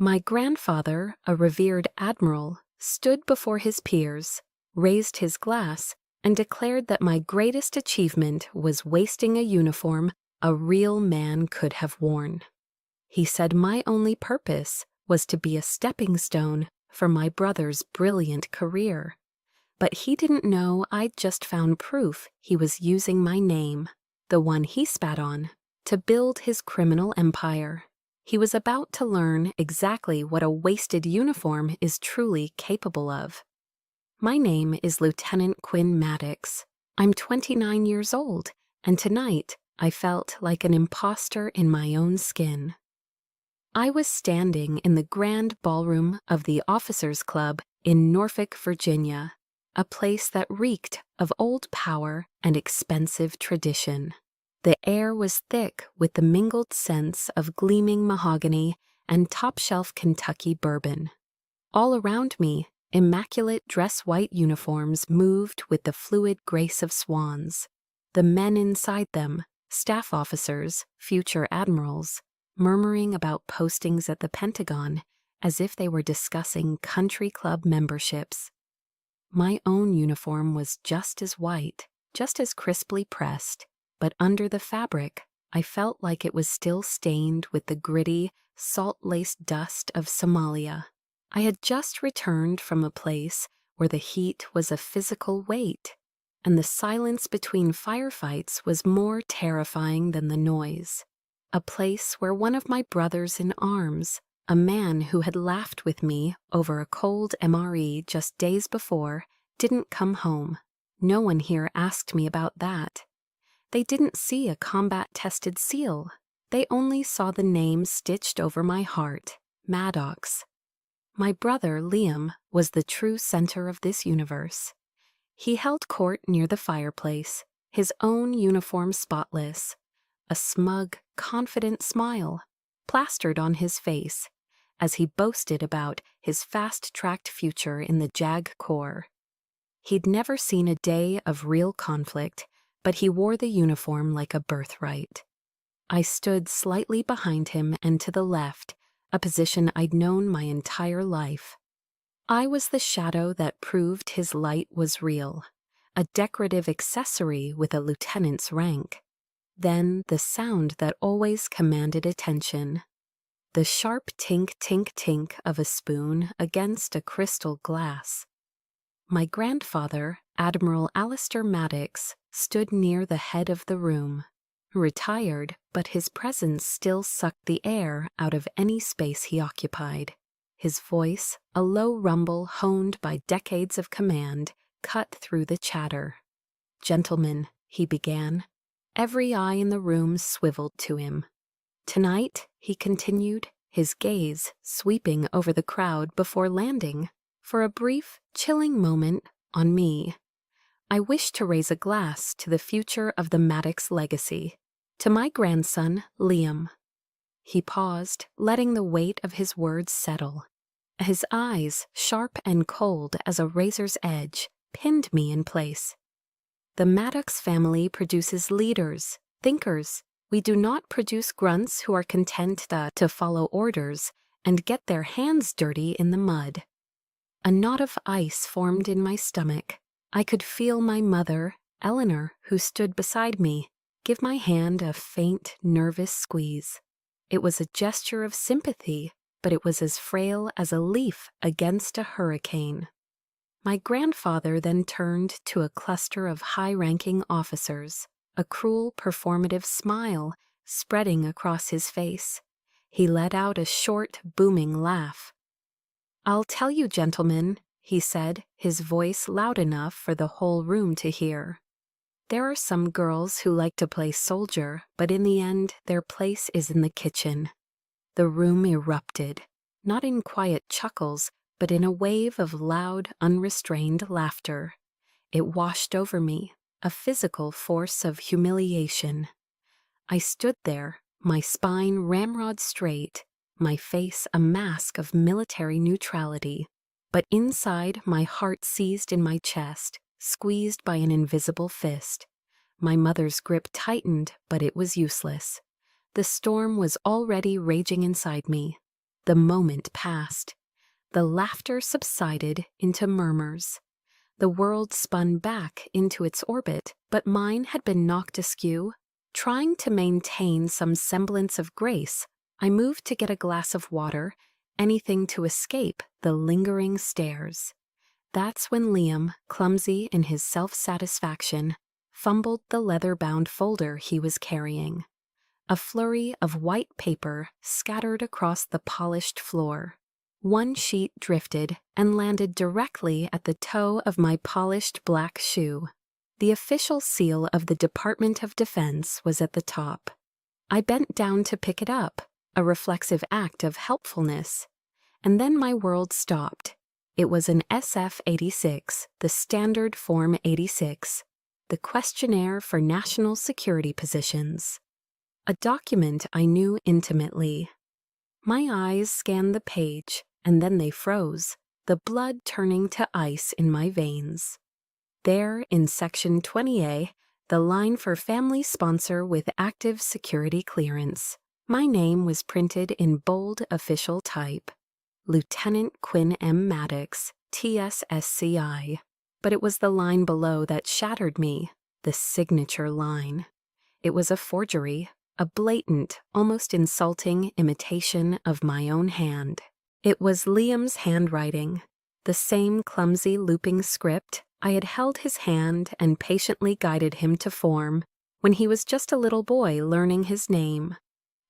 My grandfather, a revered admiral, stood before his peers, raised his glass, and declared that my greatest achievement was wasting a uniform a real man could have worn. He said my only purpose was to be a stepping stone for my brother's brilliant career. But he didn't know I'd just found proof he was using my name, the one he spat on, to build his criminal empire. He was about to learn exactly what a wasted uniform is truly capable of. My name is Lieutenant Quinn Maddox. I'm 29 years old, and tonight I felt like an imposter in my own skin. I was standing in the grand ballroom of the Officers' Club in Norfolk, Virginia, a place that reeked of old power and expensive tradition. The air was thick with the mingled scents of gleaming mahogany and top-shelf Kentucky bourbon. All around me, immaculate dress-white uniforms moved with the fluid grace of swans. The men inside them, staff officers, future admirals, murmuring about postings at the Pentagon as if they were discussing country club memberships. My own uniform was just as white, just as crisply pressed, but under the fabric, I felt like it was still stained with the gritty, salt-laced dust of Somalia. I had just returned from a place where the heat was a physical weight, and the silence between firefights was more terrifying than the noise. A place where one of my brothers in arms, a man who had laughed with me over a cold MRE just days before, didn't come home. No one here asked me about that. They didn't see a combat-tested SEAL. They only saw the name stitched over my heart, Maddox. My brother, Liam, was the true center of this universe. He held court near the fireplace, his own uniform spotless, a smug, confident smile plastered on his face as he boasted about his fast-tracked future in the JAG Corps. He'd never seen a day of real conflict, but he wore the uniform like a birthright. I stood slightly behind him and to the left, a position I'd known my entire life. I was the shadow that proved his light was real, a decorative accessory with a lieutenant's rank. Then the sound that always commanded attention. The sharp tink-tink-tink of a spoon against a crystal glass. My grandfather, Admiral Alistair Maddox, stood near the head of the room. Retired, but his presence still sucked the air out of any space he occupied. His voice, a low rumble honed by decades of command, cut through the chatter. "Gentlemen," he began. Every eye in the room swiveled to him. "Tonight," he continued, his gaze sweeping over the crowd before landing, for a brief, chilling moment, on me. "I wish to raise a glass to the future of the Maddox legacy, to my grandson, Liam." He paused, letting the weight of his words settle. His eyes, sharp and cold as a razor's edge, pinned me in place. "The Maddox family produces leaders, thinkers. We do not produce grunts who are content to follow orders and get their hands dirty in the mud." A knot of ice formed in my stomach. I could feel my mother, Eleanor, who stood beside me, give my hand a faint, nervous squeeze. It was a gesture of sympathy, but it was as frail as a leaf against a hurricane. My grandfather then turned to a cluster of high-ranking officers, a cruel, performative smile spreading across his face. He let out a short, booming laugh. "I'll tell you, gentlemen," he said, his voice loud enough for the whole room to hear. "There are some girls who like to play soldier, but in the end, their place is in the kitchen." The room erupted, not in quiet chuckles, but in a wave of loud, unrestrained laughter. It washed over me, a physical force of humiliation. I stood there, my spine ramrod straight, my face a mask of military neutrality, but inside my heart seized in my chest, squeezed by an invisible fist. My mother's grip tightened, but it was useless. The storm was already raging inside me. The moment passed. The laughter subsided into murmurs. The world spun back into its orbit, but mine had been knocked askew. Trying to maintain some semblance of grace, I moved to get a glass of water, anything to escape the lingering stares. That's when Liam, clumsy in his self-satisfaction, fumbled the leather-bound folder he was carrying. A flurry of white paper scattered across the polished floor. One sheet drifted and landed directly at the toe of my polished black shoe. The official seal of the Department of Defense was at the top. I bent down to pick it up, a reflexive act of helpfulness. And then my world stopped. It was an SF-86, the Standard Form 86, the Questionnaire for National Security Positions. A document I knew intimately. My eyes scanned the page, and then they froze, the blood turning to ice in my veins. There, in Section 20A, the line for family sponsor with active security clearance. My name was printed in bold official type. Lieutenant Quinn M. Maddox, TSSCI. But it was the line below that shattered me, the signature line. It was a forgery, a blatant, almost insulting imitation of my own hand. It was Liam's handwriting, the same clumsy looping script I had held his hand and patiently guided him to form when he was just a little boy learning his name.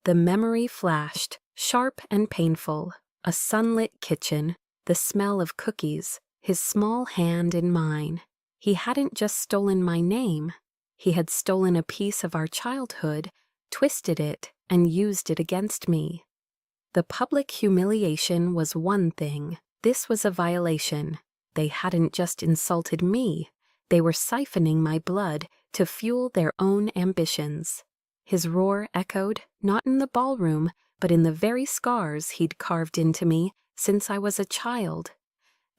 The memory flashed, sharp and painful, a sunlit kitchen, the smell of cookies, his small hand in mine. He hadn't just stolen my name. He had stolen a piece of our childhood, twisted it, and used it against me. The public humiliation was one thing. This was a violation. They hadn't just insulted me. They were siphoning my blood to fuel their own ambitions. His roar echoed, not in the ballroom, but in the very scars he'd carved into me since I was a child.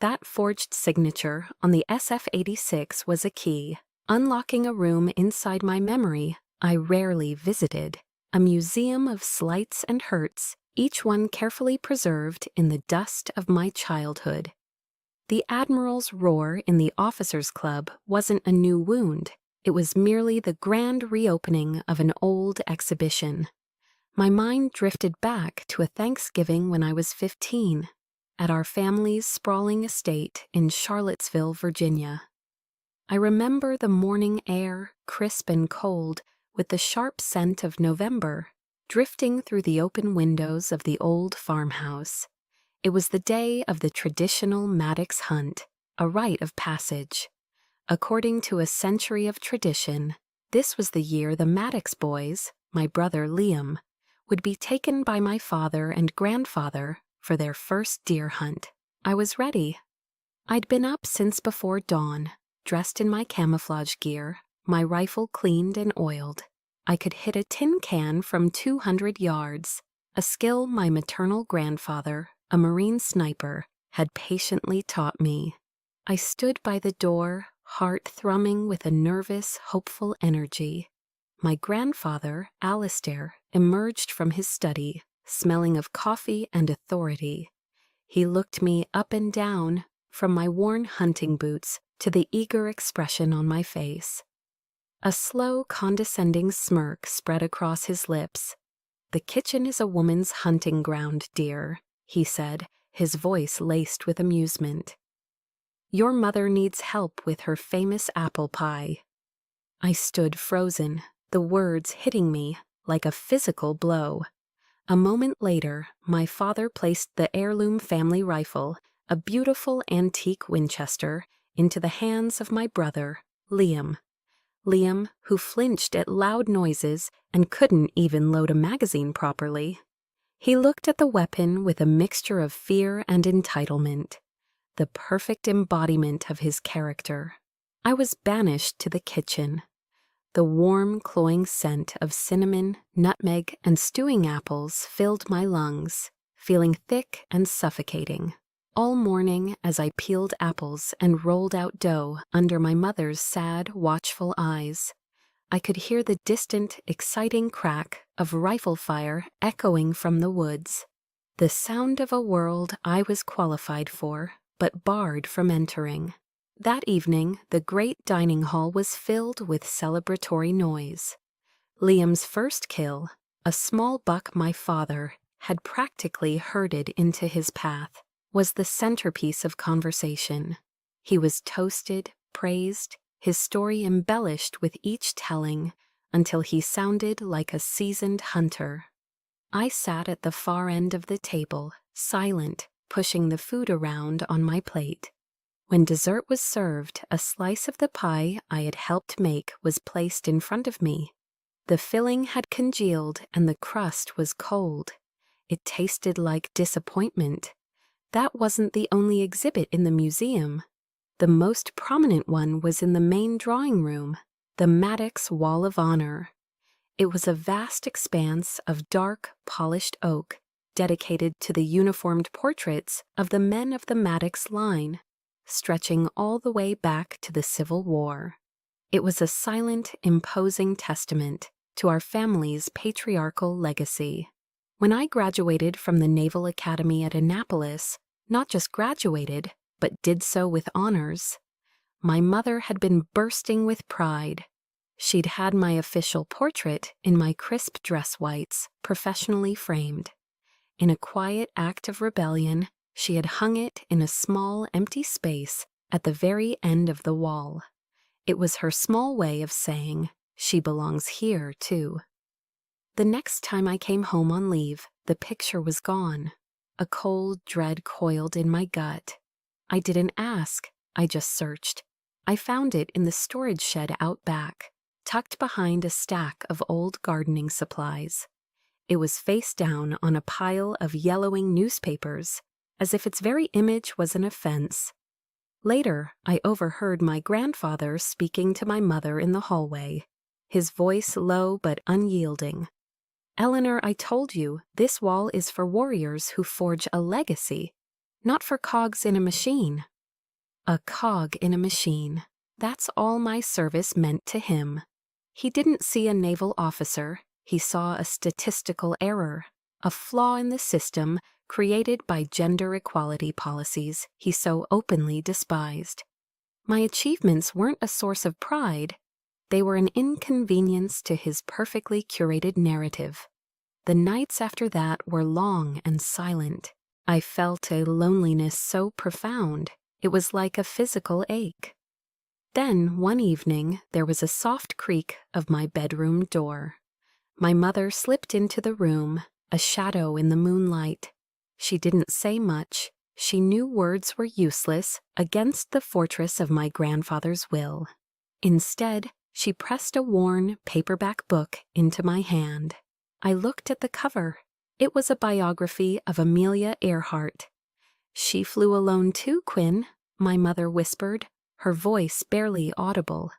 That forged signature on the SF-86 was a key, unlocking a room inside my memory I rarely visited, a museum of slights and hurts, each one carefully preserved in the dust of my childhood. The Admiral's roar in the Officers' Club wasn't a new wound. It was merely the grand reopening of an old exhibition. My mind drifted back to a Thanksgiving when I was 15, at our family's sprawling estate in Charlottesville, Virginia. I remember the morning air, crisp and cold, with the sharp scent of November, drifting through the open windows of the old farmhouse. It was the day of the traditional Maddox hunt, a rite of passage. According to a century of tradition, this was the year the Maddox boys, my brother Liam, would be taken by my father and grandfather for their first deer hunt. I was ready. I'd been up since before dawn, dressed in my camouflage gear, my rifle cleaned and oiled. I could hit a tin can from 200 yards, a skill my maternal grandfather, a Marine sniper, had patiently taught me. I stood by the door, heart thrumming with a nervous, hopeful energy. My grandfather, Alistair, emerged from his study, smelling of coffee and authority. He looked me up and down, from my worn hunting boots to the eager expression on my face. A slow, condescending smirk spread across his lips. "The kitchen is a woman's hunting ground, dear," he said, his voice laced with amusement. "Your mother needs help with her famous apple pie." I stood frozen, the words hitting me like a physical blow. A moment later, my father placed the heirloom family rifle, a beautiful antique Winchester, into the hands of my brother, Liam. Liam, who flinched at loud noises and couldn't even load a magazine properly. He looked at the weapon with a mixture of fear and entitlement, the perfect embodiment of his character. I was banished to the kitchen. The warm, cloying scent of cinnamon, nutmeg, and stewing apples filled my lungs, feeling thick and suffocating. All morning, as I peeled apples and rolled out dough under my mother's sad, watchful eyes, I could hear the distant, exciting crack of rifle fire echoing from the woods. the sound of a world I was qualified for, but barred from entering. That evening, the great dining hall was filled with celebratory noise. Liam's first kill, a small buck my father had practically herded into his path, was the centerpiece of conversation. He was toasted, praised, his story embellished with each telling, until he sounded like a seasoned hunter. I sat at the far end of the table, silent, pushing the food around on my plate. When dessert was served, a slice of the pie I had helped make was placed in front of me. The filling had congealed and the crust was cold. It tasted like disappointment. That wasn't the only exhibit in the museum. The most prominent one was in the main drawing room, the Maddox Wall of Honor. It was a vast expanse of dark, polished oak, dedicated to the uniformed portraits of the men of the Maddox line, stretching all the way back to the Civil War. It was a silent, imposing testament to our family's patriarchal legacy. When I graduated from the Naval Academy at Annapolis, not just graduated, but did so with honors, my mother had been bursting with pride. She'd had my official portrait in my crisp dress whites, professionally framed. In a quiet act of rebellion, she had hung it in a small, empty space at the very end of the wall. It was her small way of saying, she belongs here, too. The next time I came home on leave, the picture was gone. A cold dread coiled in my gut. I didn't ask, I just searched. I found it in the storage shed out back, tucked behind a stack of old gardening supplies. It was face down on a pile of yellowing newspapers, as if its very image was an offense. Later, I overheard my grandfather speaking to my mother in the hallway, his voice low but unyielding. "Eleanor, I told you, this wall is for warriors who forge a legacy, not for cogs in a machine." A cog in a machine. That's all my service meant to him. He didn't see a naval officer. He saw a statistical error, a flaw in the system created by gender equality policies he so openly despised. My achievements weren't a source of pride. They were an inconvenience to his perfectly curated narrative. The nights after that were long and silent. I felt a loneliness so profound, it was like a physical ache. Then, one evening, there was a soft creak of my bedroom door. My mother slipped into the room, a shadow in the moonlight. She didn't say much. She knew words were useless against the fortress of my grandfather's will. Instead, she pressed a worn paperback book into my hand. I looked at the cover. It was a biography of Amelia Earhart. "She flew alone too, Quinn," my mother whispered, her voice barely audible.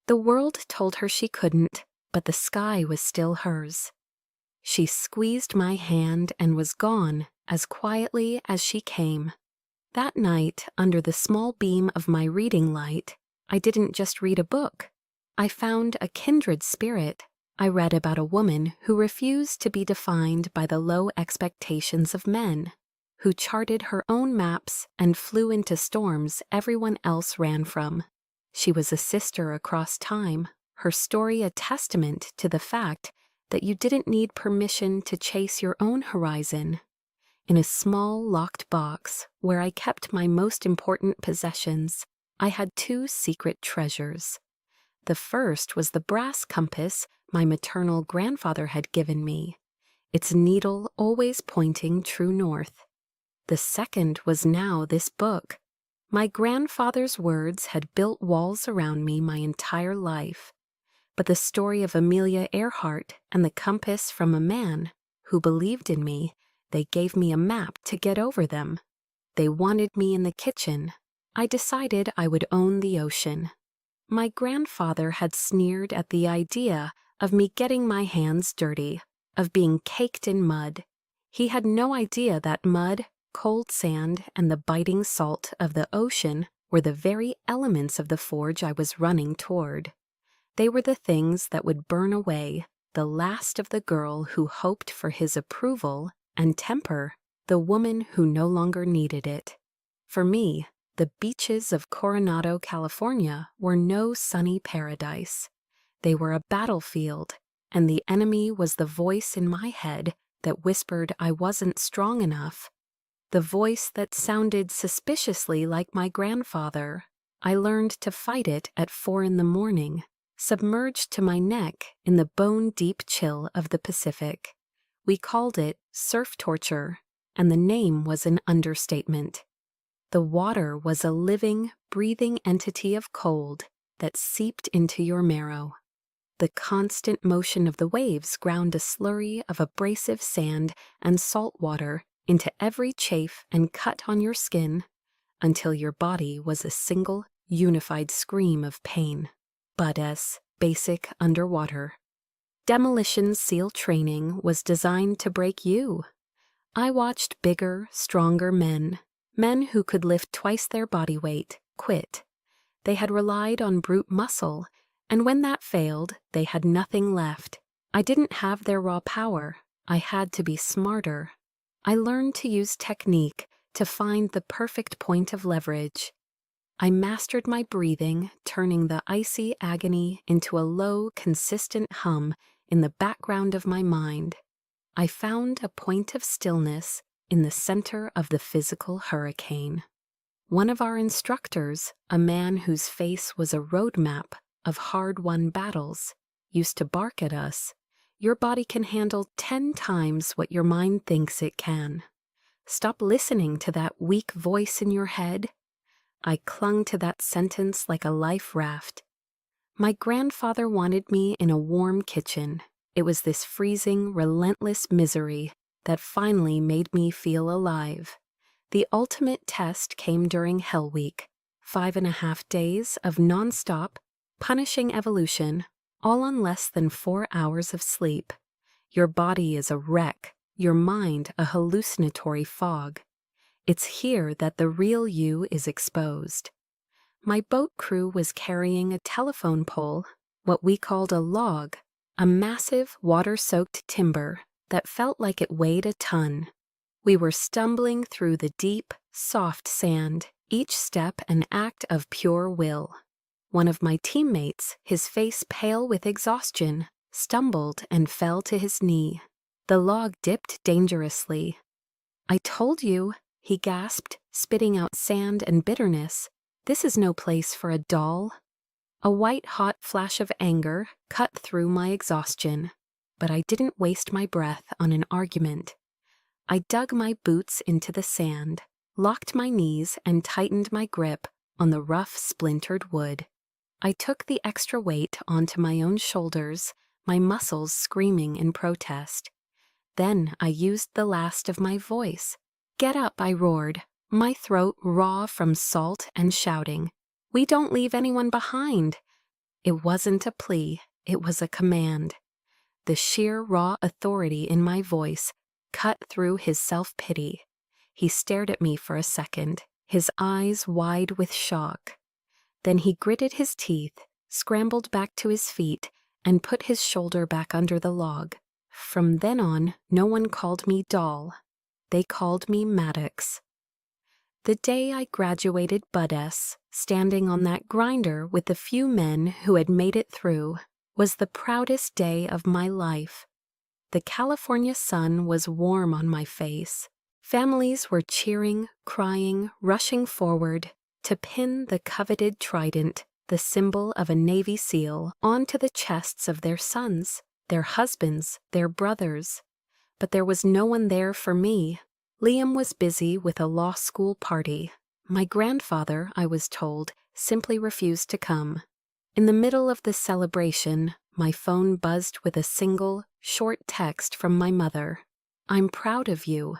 The world told her she couldn't, but the sky was still hers. She squeezed my hand and was gone as quietly as she came. That night, under the small beam of my reading light, I didn't just read a book. I found a kindred spirit. I read about a woman who refused to be defined by the low expectations of men, who charted her own maps and flew into storms everyone else ran from. She was a sister across time, her story a testament to the fact that you didn't need permission to chase your own horizon. In a small locked box where I kept my most important possessions, I had two secret treasures. The first was the brass compass my maternal grandfather had given me, its needle always pointing true north. The second was now this book. My grandfather's words had built walls around me my entire life, but the story of Amelia Earhart and the compass from a man who believed in me, they gave me a map to get over them. They wanted me in the kitchen. I decided I would own the ocean. My grandfather had sneered at the idea of me getting my hands dirty, of being caked in mud. He had no idea that mud, cold sand, and the biting salt of the ocean were the very elements of the forge I was running toward. They were the things that would burn away the last of the girl who hoped for his approval and temper the woman who no longer needed it. For me, the beaches of Coronado, California were no sunny paradise. They were a battlefield, and the enemy was the voice in my head that whispered I wasn't strong enough. The voice that sounded suspiciously like my grandfather. I learned to fight it at 4 a.m, submerged to my neck in the bone-deep chill of the Pacific. We called it surf torture, and the name was an understatement. The water was a living, breathing entity of cold that seeped into your marrow. The constant motion of the waves ground a slurry of abrasive sand and salt water into every chafe and cut on your skin until your body was a single, unified scream of pain. Badass, basic underwater. Demolition SEAL training was designed to break you. I watched bigger, stronger men who could lift twice their body weight, quit. They had relied on brute muscle, and when that failed, they had nothing left. I didn't have their raw power. I had to be smarter. I learned to use technique to find the perfect point of leverage. I mastered my breathing, turning the icy agony into a low, consistent hum in the background of my mind. I found a point of stillness in the center of the physical hurricane. One of our instructors, a man whose face was a roadmap of hard-won battles, used to bark at us. Your body can handle 10 times what your mind thinks it can. Stop listening to that weak voice in your head. I clung to that sentence like a life raft. My grandfather wanted me in a warm kitchen. It was this freezing, relentless misery that finally made me feel alive. The ultimate test came during Hell Week, 5.5 days of non-stop, punishing evolution, all on less than 4 hours of sleep. Your body is a wreck, your mind a hallucinatory fog. It's here that the real you is exposed. My boat crew was carrying a telephone pole, what we called a log, a massive water-soaked timber that felt like it weighed a ton. We were stumbling through the deep, soft sand, each step an act of pure will. One of my teammates, his face pale with exhaustion, stumbled and fell to his knee. The log dipped dangerously. "I told you," he gasped, spitting out sand and bitterness. "This is no place for a doll." A white-hot flash of anger cut through my exhaustion, but I didn't waste my breath on an argument. I dug my boots into the sand, locked my knees, and tightened my grip on the rough, splintered wood. I took the extra weight onto my own shoulders, my muscles screaming in protest. Then I used the last of my voice. "Get up," I roared, my throat raw from salt and shouting. "We don't leave anyone behind." It wasn't a plea, it was a command. The sheer raw authority in my voice cut through his self-pity. He stared at me for a second, his eyes wide with shock. Then he gritted his teeth, scrambled back to his feet, and put his shoulder back under the log. From then on, no one called me doll. They called me Maddox. The day I graduated Bud-S, standing on that grinder with the few men who had made it through, was the proudest day of my life. The California sun was warm on my face. Families were cheering, crying, rushing forward to pin the coveted trident, the symbol of a Navy SEAL, onto the chests of their sons, their husbands, their brothers. But there was no one there for me. Liam was busy with a law school party. My grandfather, I was told, simply refused to come. In the middle of the celebration, my phone buzzed with a single, short text from my mother. "I'm proud of you."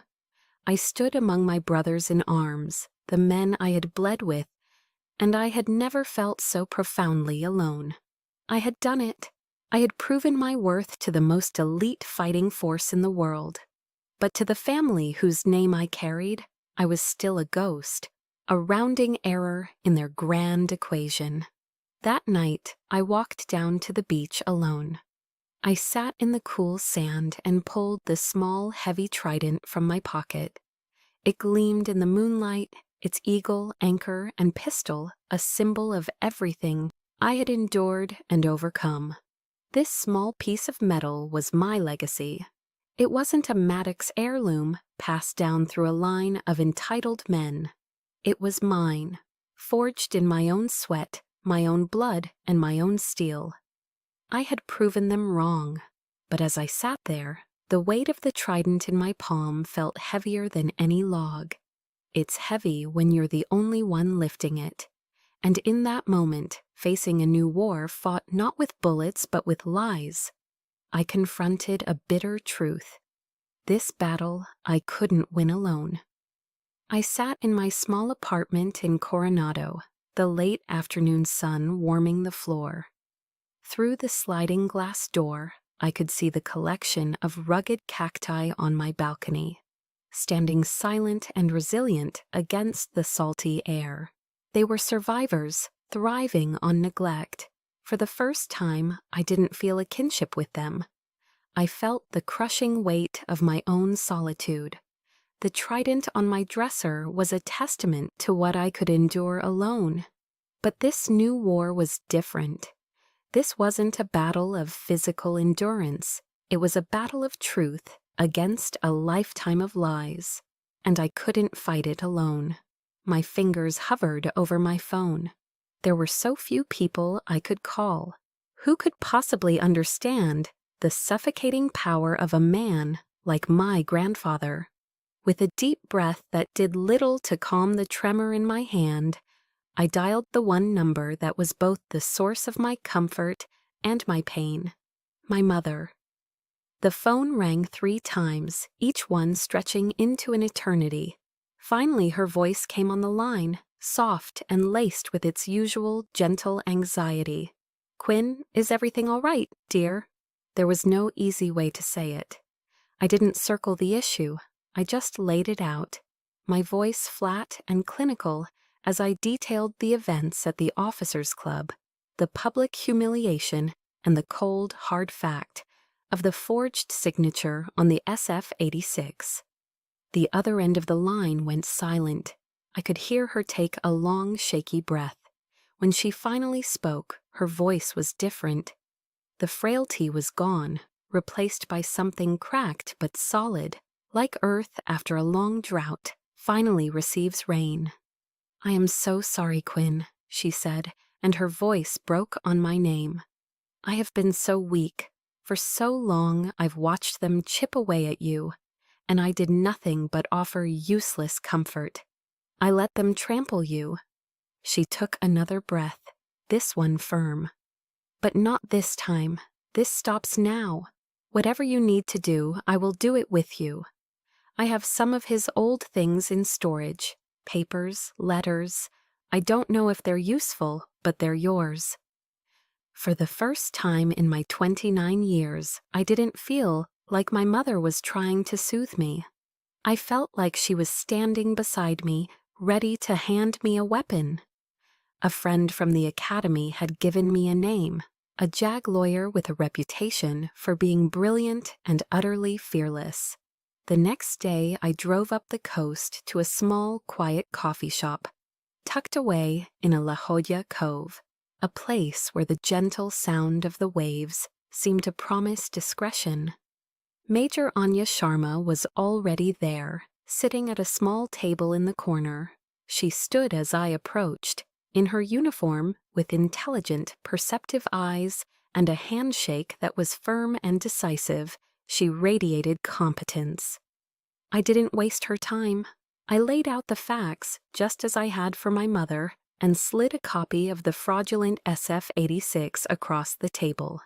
I stood among my brothers in arms, the men I had bled with, and I had never felt so profoundly alone. I had done it. I had proven my worth to the most elite fighting force in the world. But to the family whose name I carried, I was still a ghost, a rounding error in their grand equation. That night, I walked down to the beach alone. I sat in the cool sand and pulled the small, heavy trident from my pocket. It gleamed in the moonlight, its eagle, anchor, and pistol a symbol of everything I had endured and overcome. This small piece of metal was my legacy. It wasn't a Maddox heirloom passed down through a line of entitled men. It was mine, forged in my own sweat, my own blood, and my own steel. I had proven them wrong, but as I sat there, the weight of the trident in my palm felt heavier than any log. It's heavy when you're the only one lifting it. And in that moment, facing a new war fought not with bullets but with lies, I confronted a bitter truth. This battle I couldn't win alone. I sat in my small apartment in Coronado, the late afternoon sun warming the floor. Through the sliding glass door, I could see the collection of rugged cacti on my balcony, standing silent and resilient against the salty air. They were survivors, thriving on neglect. For the first time, I didn't feel a kinship with them. I felt the crushing weight of my own solitude. The trident on my dresser was a testament to what I could endure alone. But this new war was different. This wasn't a battle of physical endurance. It was a battle of truth against a lifetime of lies, and I couldn't fight it alone. My fingers hovered over my phone. There were so few people I could call. Who could possibly understand the suffocating power of a man like my grandfather? With a deep breath that did little to calm the tremor in my hand, I dialed the one number that was both the source of my comfort and my pain: my mother. The phone rang 3 times, each one stretching into an eternity. Finally, her voice came on the line, soft and laced with its usual gentle anxiety. "Quinn, is everything all right, dear?" There was no easy way to say it. I didn't circle the issue. I just laid it out, my voice flat and clinical as I detailed the events at the officers' club, the public humiliation, and the cold, hard fact of the forged signature on the SF-86. The other end of the line went silent. I could hear her take a long, shaky breath. When she finally spoke, her voice was different. The frailty was gone, replaced by something cracked but solid, like earth after a long drought finally receives rain. "I am so sorry, Quinn," she said, and her voice broke on my name. "I have been so weak. For so long I've watched them chip away at you, and I did nothing but offer useless comfort. I let them trample you." She took another breath, this one firm. "But not this time. This stops now. Whatever you need to do, I will do it with you. I have some of his old things in storage, papers, letters. I don't know if they're useful, but they're yours." For the first time in my 29 years, I didn't feel like my mother was trying to soothe me. I felt like she was standing beside me, ready to hand me a weapon. A friend from the academy had given me a name, a JAG lawyer with a reputation for being brilliant and utterly fearless. The next day, I drove up the coast to a small, quiet coffee shop, tucked away in a La Jolla cove, a place where the gentle sound of the waves seemed to promise discretion. Major Anya Sharma was already there, sitting at a small table in the corner. She stood as I approached, in her uniform with intelligent, perceptive eyes and a handshake that was firm and decisive. She radiated competence. I didn't waste her time. I laid out the facts, just as I had for my mother, and slid a copy of the fraudulent SF-86 across the table.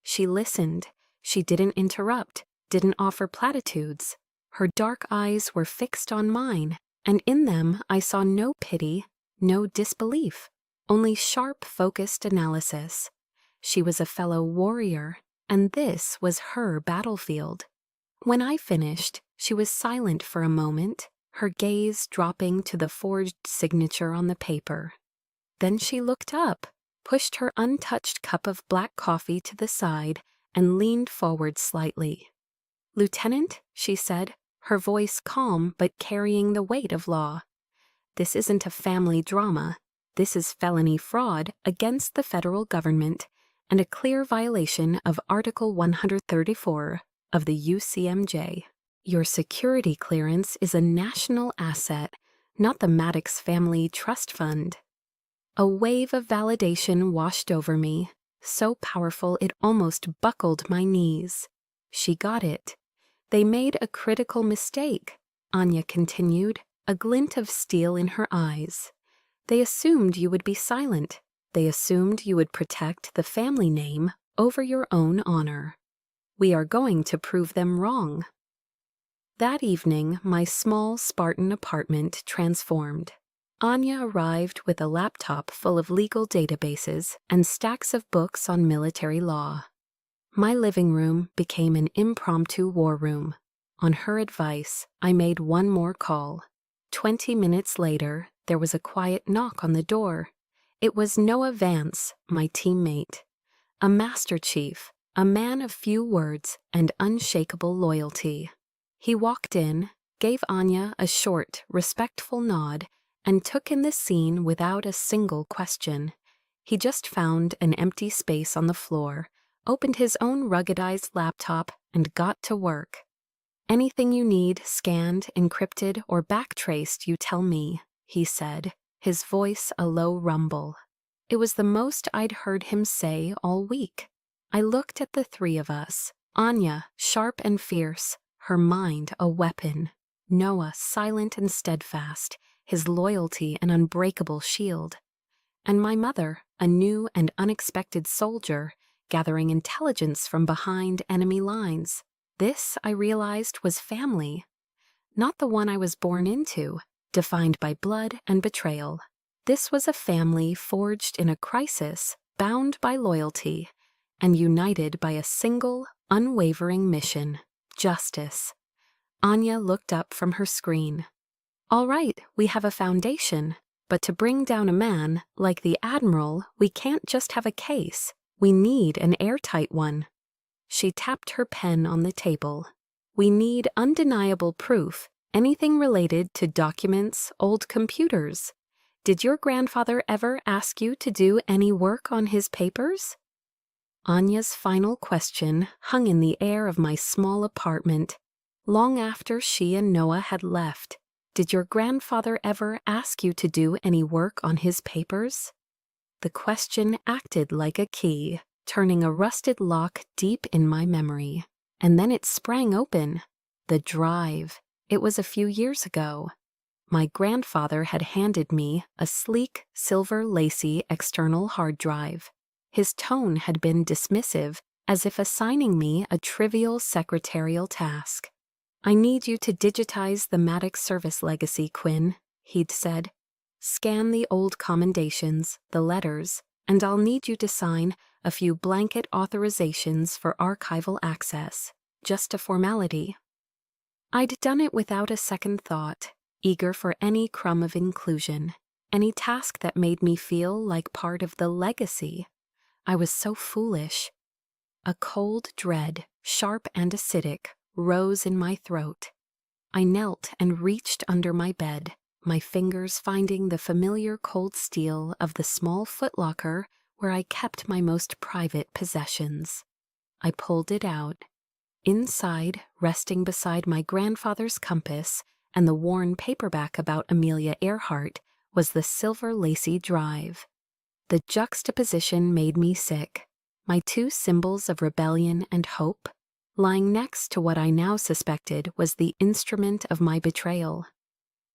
She listened. She didn't interrupt, didn't offer platitudes. Her dark eyes were fixed on mine, and in them I saw no pity, no disbelief, only sharp, focused analysis. She was a fellow warrior, and this was her battlefield. When I finished, she was silent for a moment, her gaze dropping to the forged signature on the paper. Then she looked up, pushed her untouched cup of black coffee to the side, and leaned forward slightly. "Lieutenant," she said, her voice calm but carrying the weight of law. "This isn't a family drama. This is felony fraud against the federal government and a clear violation of Article 134 of the UCMJ. Your security clearance is a national asset, not the Maddox Family Trust Fund." A wave of validation washed over me, so powerful it almost buckled my knees. She got it. "They made a critical mistake," Anya continued, a glint of steel in her eyes. "They assumed you would be silent. They assumed you would protect the family name over your own honor. We are going to prove them wrong." That evening, my small Spartan apartment transformed. Anya arrived with a laptop full of legal databases and stacks of books on military law. My living room became an impromptu war room. On her advice, I made one more call. 20 minutes later, there was a quiet knock on the door. It was Noah Vance, my teammate. A Master Chief, a man of few words and unshakable loyalty. He walked in, gave Anya a short, respectful nod, and took in the scene without a single question. He just found an empty space on the floor, opened his own ruggedized laptop, and got to work. "Anything you need scanned, encrypted, or backtraced, you tell me," he said, his voice a low rumble. It was the most I'd heard him say all week. I looked at the three of us, Anya, sharp and fierce, her mind a weapon, Noah silent and steadfast, his loyalty an unbreakable shield, and my mother, a new and unexpected soldier, gathering intelligence from behind enemy lines. This, I realized, was family. Not the one I was born into, defined by blood and betrayal. This was a family forged in a crisis, bound by loyalty, and united by a single, unwavering mission: justice. Anya looked up from her screen. "All right, we have a foundation, but to bring down a man like the Admiral, we can't just have a case. We need an airtight one." She tapped her pen on the table. "We need undeniable proof, anything related to documents, old computers. Did your grandfather ever ask you to do any work on his papers?" Anya's final question hung in the air of my small apartment. Long after she and Noah had left, "Did your grandfather ever ask you to do any work on his papers?" The question acted like a key, turning a rusted lock deep in my memory. And then it sprang open. The drive. It was a few years ago. My grandfather had handed me a sleek, silver lacy external hard drive. His tone had been dismissive, as if assigning me a trivial secretarial task. "I need you to digitize the Maddox service legacy, Quinn," he'd said. "Scan the old commendations, the letters, and I'll need you to sign a few blanket authorizations for archival access. Just a formality." I'd done it without a second thought, eager for any crumb of inclusion, any task that made me feel like part of the legacy. I was so foolish. A cold dread, sharp and acidic, rose in my throat. I knelt and reached under my bed, my fingers finding the familiar cold steel of the small footlocker where I kept my most private possessions. I pulled it out. Inside, resting beside my grandfather's compass and the worn paperback about Amelia Earhart, was the silver lacy drive. The juxtaposition made me sick. My two symbols of rebellion and hope, lying next to what I now suspected was the instrument of my betrayal.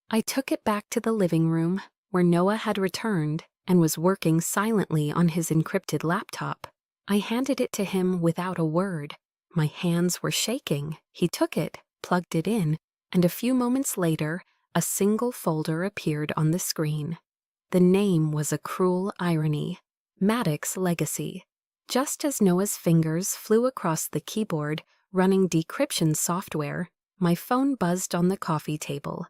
I took it back to the living room, where Noah had returned and was working silently on his encrypted laptop. I handed it to him without a word. My hands were shaking. He took it, plugged it in, and a few moments later, a single folder appeared on the screen. The name was a cruel irony: Maddox Legacy. Just as Noah's fingers flew across the keyboard, running decryption software, my phone buzzed on the coffee table.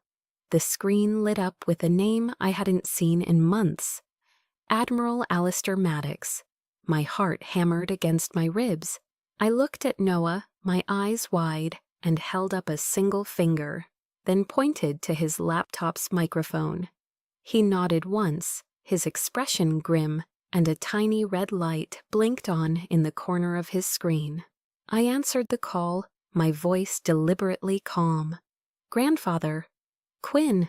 The screen lit up with a name I hadn't seen in months: Admiral Alistair Maddox. My heart hammered against my ribs. I looked at Noah, my eyes wide, and held up a single finger, then pointed to his laptop's microphone. He nodded once, his expression grim, and a tiny red light blinked on in the corner of his screen. I answered the call, my voice deliberately calm. "Grandfather." "Quinn."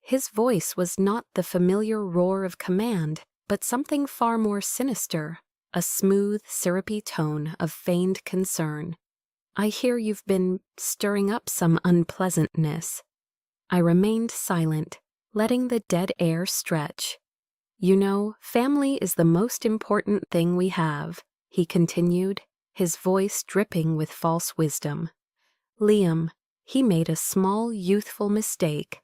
His voice was not the familiar roar of command, but something far more sinister, a smooth, syrupy tone of feigned concern. "I hear you've been stirring up some unpleasantness." I remained silent, letting the dead air stretch. "You know, family is the most important thing we have," he continued, his voice dripping with false wisdom. "Liam, he made a small, youthful mistake.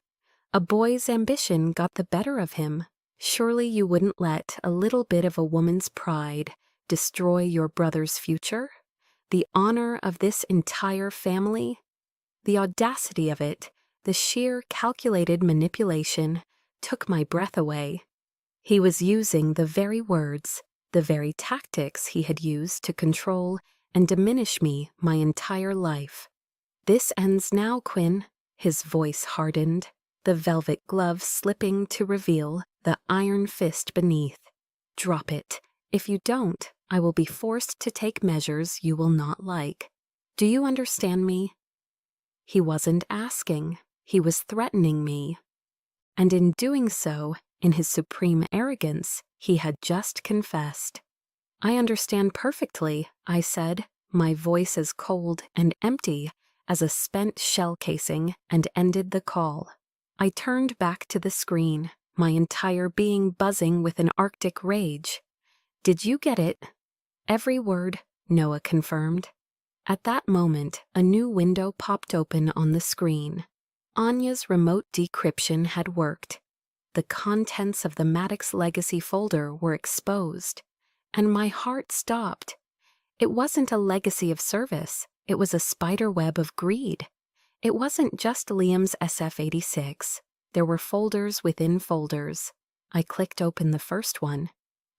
A boy's ambition got the better of him. Surely you wouldn't let a little bit of a woman's pride destroy your brother's future? The honor of this entire family? The audacity of it, the sheer calculated manipulation, took my breath away. He was using the very words, the very tactics he had used to control and diminish me my entire life. "This ends now, Quinn." His voice hardened, the velvet glove slipping to reveal the iron fist beneath. "Drop it. If you don't, I will be forced to take measures you will not like. Do you understand me?" He wasn't asking, he was threatening me. And in doing so, in his supreme arrogance, he had just confessed. "I understand perfectly," I said, my voice as cold and empty as a spent shell casing, and ended the call. I turned back to the screen, my entire being buzzing with an Arctic rage. "Did you get it?" "Every word," Noah confirmed. At that moment, a new window popped open on the screen. Anya's remote decryption had worked. The contents of the Maddox Legacy folder were exposed, and my heart stopped. It wasn't a legacy of service, it was a spiderweb of greed. It wasn't just Liam's SF-86. There were folders within folders. I clicked open the first one.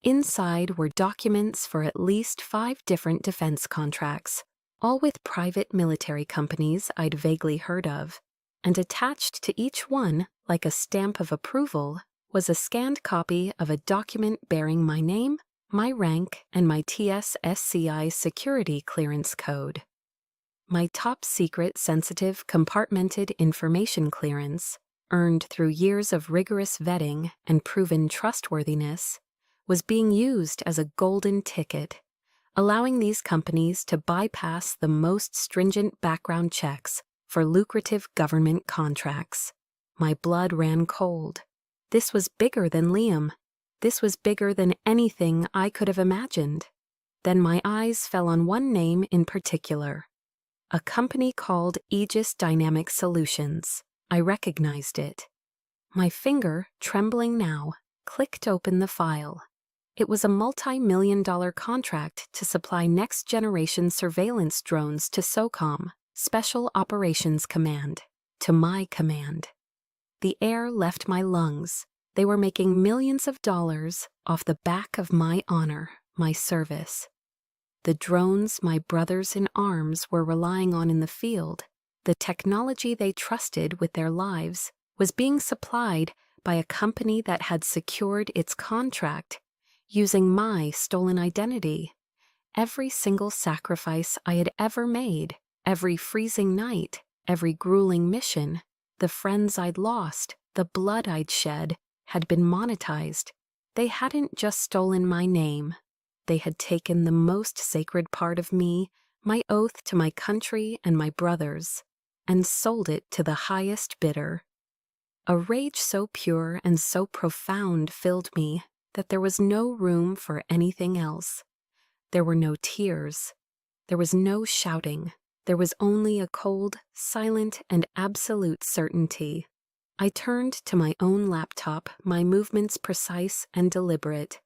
Inside were documents for at least 5 different defense contracts, all with private military companies I'd vaguely heard of. And attached to each one, like a stamp of approval, was a scanned copy of a document bearing my name, my rank, and my TS-SCI security clearance code. My top-secret sensitive compartmented information clearance, earned through years of rigorous vetting and proven trustworthiness, was being used as a golden ticket, allowing these companies to bypass the most stringent background checks for lucrative government contracts. My blood ran cold. This was bigger than Liam. This was bigger than anything I could have imagined. Then my eyes fell on one name in particular. A company called Aegis Dynamic Solutions. I recognized it. My finger, trembling now, clicked open the file. It was a multi-million-dollar contract to supply next-generation surveillance drones to SOCOM, Special Operations Command, to my command. The air left my lungs. They were making millions of dollars off the back of my honor, my service. The drones my brothers in arms were relying on in the field, the technology they trusted with their lives, was being supplied by a company that had secured its contract using my stolen identity. Every single sacrifice I had ever made, every freezing night, every grueling mission, the friends I'd lost, the blood I'd shed, had been monetized. They hadn't just stolen my name. They had taken the most sacred part of me, my oath to my country and my brothers, and sold it to the highest bidder. A rage so pure and so profound filled me that there was no room for anything else. There were no tears. There was no shouting. There was only a cold, silent, and absolute certainty. I turned to my own laptop, my movements precise and deliberate.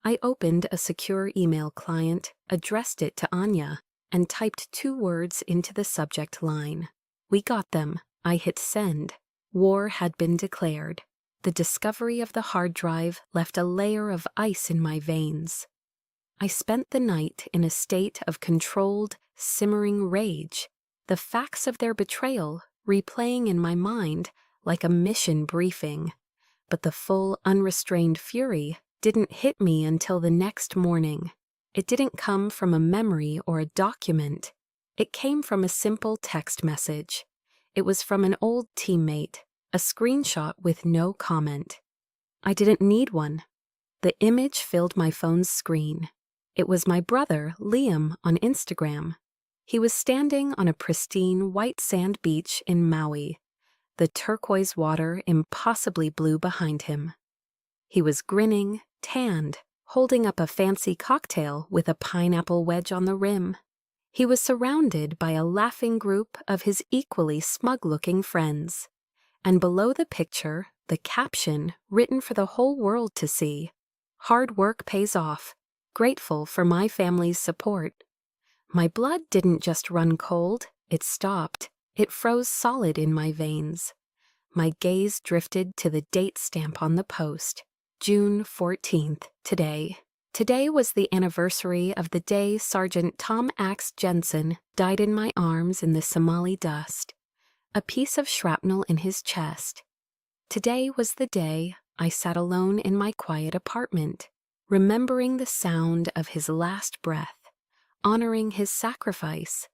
I opened a secure email client, addressed it to Anya, and typed 2 words into the subject line. We got them. I hit send. War had been declared. The discovery of the hard drive left a layer of ice in my veins. I spent the night in a state of controlled, simmering rage, the facts of their betrayal replaying in my mind like a mission briefing. But the full, unrestrained fury didn't hit me until the next morning. It didn't come from a memory or a document. It came from a simple text message. It was from an old teammate, a screenshot with no comment. I didn't need one. The image filled my phone's screen. It was my brother, Liam, on Instagram. He was standing on a pristine white sand beach in Maui, the turquoise water impossibly blue behind him. He was grinning, tanned, holding up a fancy cocktail with a pineapple wedge on the rim. He was surrounded by a laughing group of his equally smug-looking friends. And below the picture, the caption, written for the whole world to see, "Hard work pays off. Grateful for my family's support." My blood didn't just run cold, it stopped. It froze solid in my veins. My gaze drifted to the date stamp on the post, June 14th, today. Today was the anniversary of the day Sergeant Tom Axe Jensen died in my arms in the Somali dust, a piece of shrapnel in his chest. Today was the day I sat alone in my quiet apartment, remembering the sound of his last breath, honoring his sacrifice.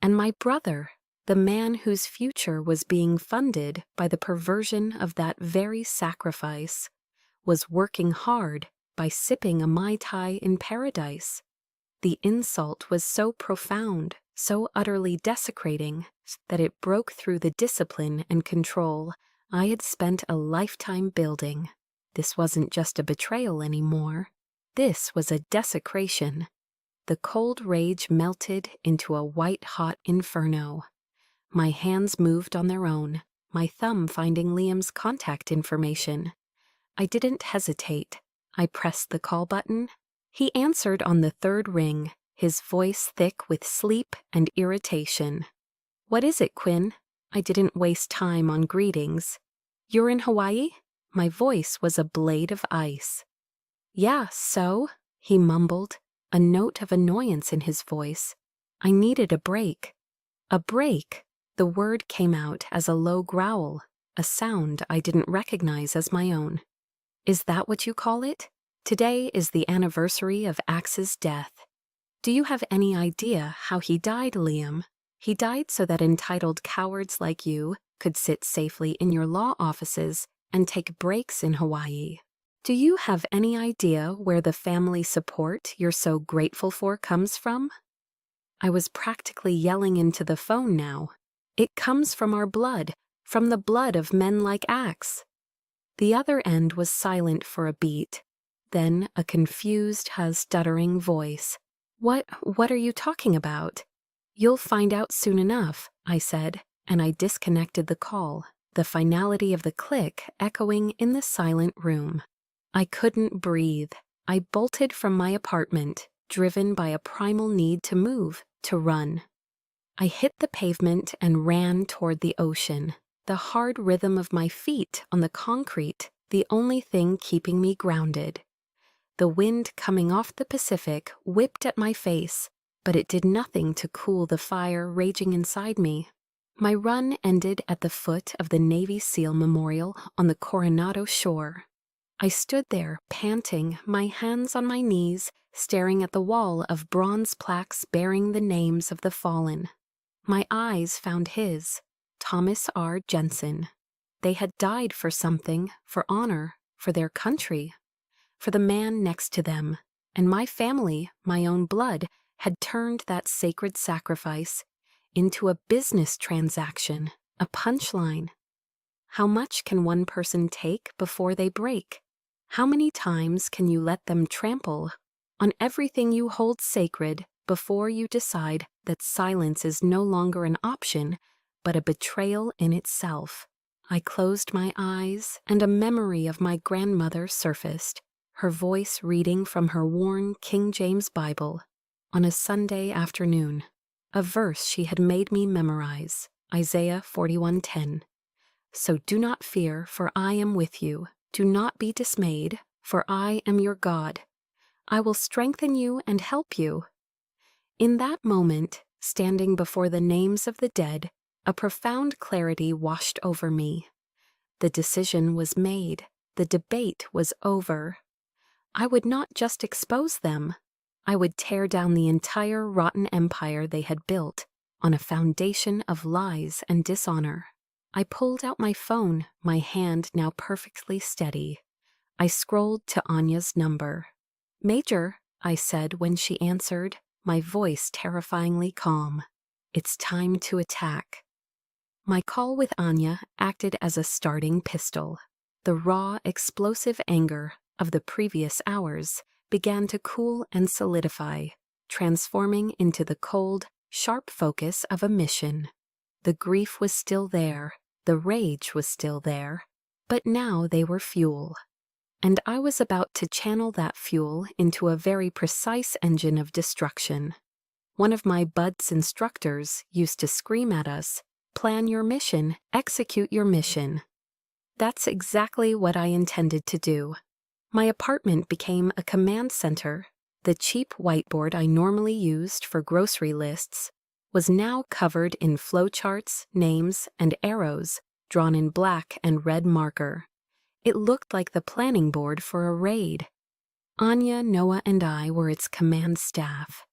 And my brother, the man whose future was being funded by the perversion of that very sacrifice, was working hard by sipping a Mai Tai in paradise. The insult was so profound, so utterly desecrating, that it broke through the discipline and control I had spent a lifetime building. This wasn't just a betrayal anymore. This was a desecration. The cold rage melted into a white-hot inferno. My hands moved on their own, my thumb finding Liam's contact information. I didn't hesitate. I pressed the call button. He answered on the third ring, his voice thick with sleep and irritation. "What is it, Quinn?" I didn't waste time on greetings. "You're in Hawaii?" My voice was a blade of ice. "Yeah, so?" he mumbled, a note of annoyance in his voice. I needed a break. A break. The word came out as a low growl, a sound I didn't recognize as my own. "Is that what you call it? Today is the anniversary of Axe's death. Do you have any idea how he died, Liam? He died so that entitled cowards like you could sit safely in your law offices and take breaks in Hawaii. Do you have any idea where the family support you're so grateful for comes from?" I was practically yelling into the phone now. "It comes from our blood, from the blood of men like Axe." The other end was silent for a beat. Then a confused, stuttering voice. What are you talking about?" "You'll find out soon enough," I said, and I disconnected the call, the finality of the click echoing in the silent room. I couldn't breathe. I bolted from my apartment, driven by a primal need to move, to run. I hit the pavement and ran toward the ocean, the hard rhythm of my feet on the concrete, the only thing keeping me grounded. The wind coming off the Pacific whipped at my face, but it did nothing to cool the fire raging inside me. My run ended at the foot of the Navy SEAL Memorial on the Coronado shore. I stood there, panting, my hands on my knees, staring at the wall of bronze plaques bearing the names of the fallen. My eyes found his, Thomas R. Jensen. They had died for something, for honor, for their country, for the man next to them, and my family, my own blood, had turned that sacred sacrifice into a business transaction, a punchline. How much can one person take before they break? How many times can you let them trample on everything you hold sacred before you decide that silence is no longer an option, but a betrayal in itself? I closed my eyes, and a memory of my grandmother surfaced, her voice reading from her worn King James Bible on a Sunday afternoon, a verse she had made me memorize, Isaiah 41:10. "So do not fear, for I am with you. Do not be dismayed, for I am your God. I will strengthen you and help you." In that moment, standing before the names of the dead, a profound clarity washed over me. The decision was made. The debate was over. I would not just expose them. I would tear down the entire rotten empire they had built on a foundation of lies and dishonor. I pulled out my phone, my hand now perfectly steady. I scrolled to Anya's number. "Major," I said when she answered, my voice terrifyingly calm. "It's time to attack." My call with Anya acted as a starting pistol. The raw, explosive anger of the previous hours began to cool and solidify, transforming into the cold, sharp focus of a mission. The grief was still there, the rage was still there, but now they were fuel. And I was about to channel that fuel into a very precise engine of destruction. One of my buds instructors used to scream at us, "Plan your mission, execute your mission." That's exactly what I intended to do. My apartment became a command center. The cheap whiteboard I normally used for grocery lists was now covered in flowcharts, names, and arrows drawn in black and red marker. It looked like the planning board for a raid. Anya, Noah, and I were its command staff.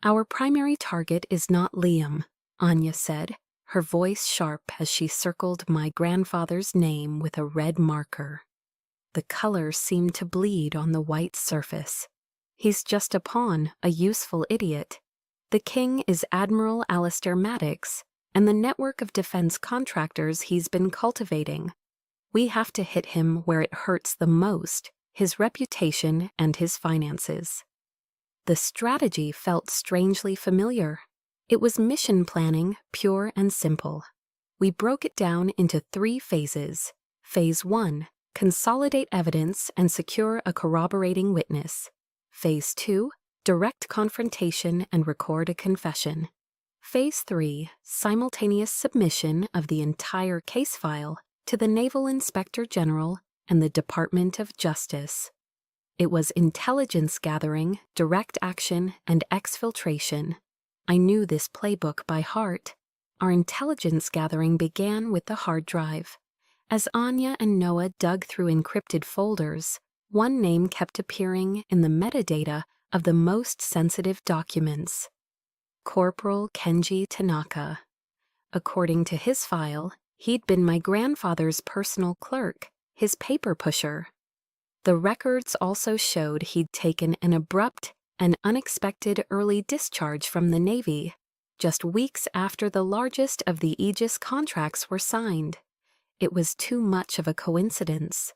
"Our primary target is not Liam," Anya said, her voice sharp as she circled my grandfather's name with a red marker. The color seemed to bleed on the white surface. "He's just a pawn, a useful idiot. The king is Admiral Alistair Maddox, and the network of defense contractors he's been cultivating. We have to hit him where it hurts the most, his reputation and his finances." The strategy felt strangely familiar. It was mission planning, pure and simple. We broke it down into 3 phases. Phase 1, consolidate evidence and secure a corroborating witness. Phase 2, direct confrontation and record a confession. Phase 3, simultaneous submission of the entire case file to the Naval Inspector General and the Department of Justice. It was intelligence gathering, direct action, and exfiltration. I knew this playbook by heart. Our intelligence gathering began with the hard drive. As Anya and Noah dug through encrypted folders, one name kept appearing in the metadata of the most sensitive documents: Corporal Kenji Tanaka. According to his file, he'd been my grandfather's personal clerk, his paper pusher. The records also showed he'd taken an abrupt and unexpected early discharge from the Navy, just weeks after the largest of the Aegis contracts were signed. It was too much of a coincidence.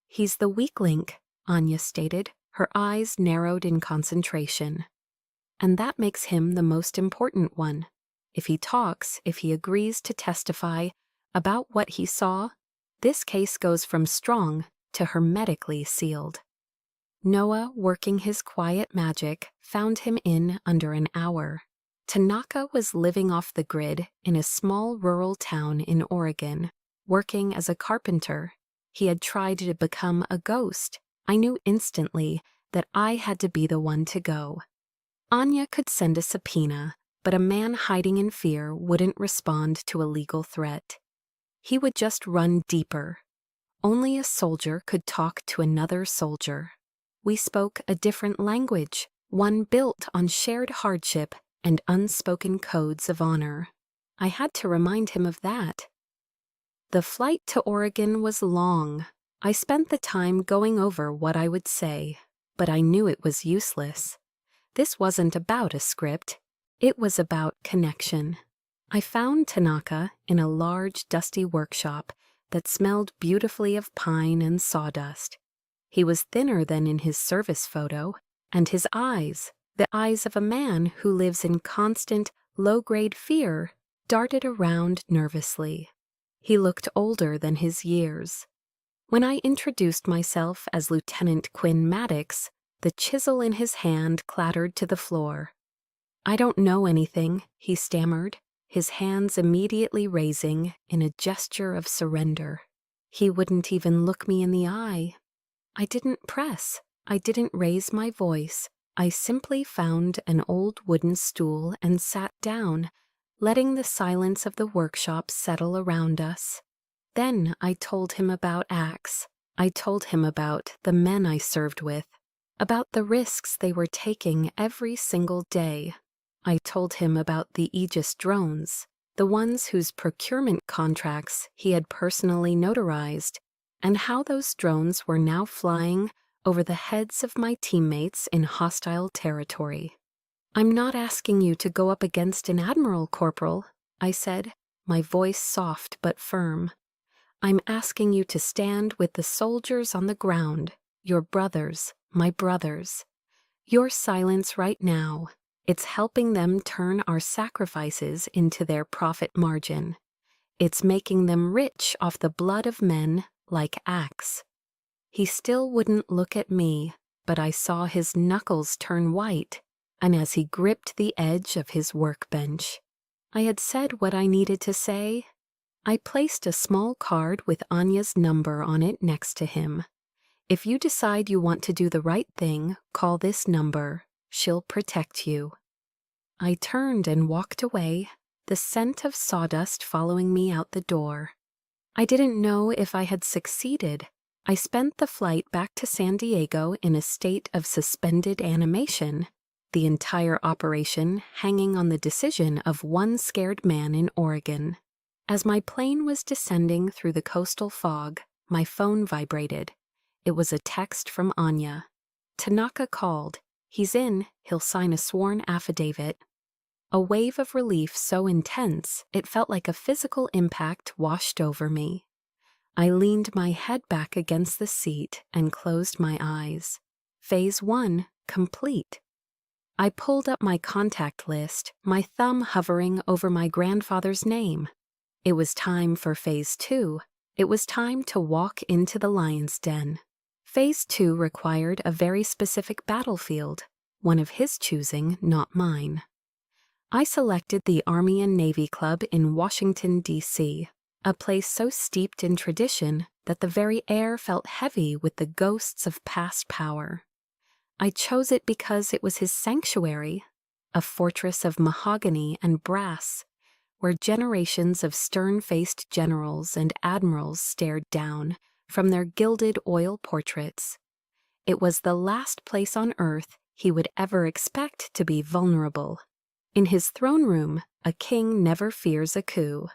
"He's the weak link," Anya stated, her eyes narrowed in concentration. "And that makes him the most important one. If he talks, if he agrees to testify about what he saw, this case goes from strong to hermetically sealed." Noah, working his quiet magic, found him in under an hour. Tanaka was living off the grid in a small rural town in Oregon, working as a carpenter. He had tried to become a ghost. I knew instantly that I had to be the one to go. Anya could send a subpoena, but a man hiding in fear wouldn't respond to a legal threat. He would just run deeper. Only a soldier could talk to another soldier. We spoke a different language, one built on shared hardship and unspoken codes of honor. I had to remind him of that. The flight to Oregon was long. I spent the time going over what I would say, but I knew it was useless. This wasn't about a script. It was about connection. I found Tanaka in a large, dusty workshop that smelled beautifully of pine and sawdust. He was thinner than in his service photo, and his eyes, the eyes of a man who lives in constant, low-grade fear, darted around nervously. He looked older than his years. When I introduced myself as Lieutenant Quinn Maddox, the chisel in his hand clattered to the floor. "I don't know anything," he stammered, his hands immediately raising in a gesture of surrender. He wouldn't even look me in the eye. I didn't press. I didn't raise my voice. I simply found an old wooden stool and sat down, letting the silence of the workshop settle around us. Then I told him about Axe. I told him about the men I served with, about the risks they were taking every single day. I told him about the Aegis drones, the ones whose procurement contracts he had personally notarized, and how those drones were now flying over the heads of my teammates in hostile territory. "I'm not asking you to go up against an admiral, Corporal," I said, my voice soft but firm. "I'm asking you to stand with the soldiers on the ground, your brothers, my brothers. Your silence right now, it's helping them turn our sacrifices into their profit margin. It's making them rich off the blood of men like Axe." He still wouldn't look at me, but I saw his knuckles turn white, and as he gripped the edge of his workbench, I had said what I needed to say. I placed a small card with Anya's number on it next to him. "If you decide you want to do the right thing, call this number. She'll protect you." I turned and walked away, the scent of sawdust following me out the door. I didn't know if I had succeeded. I spent the flight back to San Diego in a state of suspended animation, the entire operation hanging on the decision of one scared man in Oregon. As my plane was descending through the coastal fog, my phone vibrated. It was a text from Anya. "Tanaka called. He's in. He'll sign a sworn affidavit." A wave of relief so intense it felt like a physical impact washed over me. I leaned my head back against the seat and closed my eyes. Phase 1 complete. I pulled up my contact list, my thumb hovering over my grandfather's name. It was time for Phase 2. It was time to walk into the lion's den. Phase 2 required a very specific battlefield, one of his choosing, not mine. I selected the Army and Navy Club in Washington, D.C., a place so steeped in tradition that the very air felt heavy with the ghosts of past power. I chose it because it was his sanctuary, a fortress of mahogany and brass, where generations of stern-faced generals and admirals stared down from their gilded oil portraits. It was the last place on earth he would ever expect to be vulnerable. In his throne room, a king never fears a coup.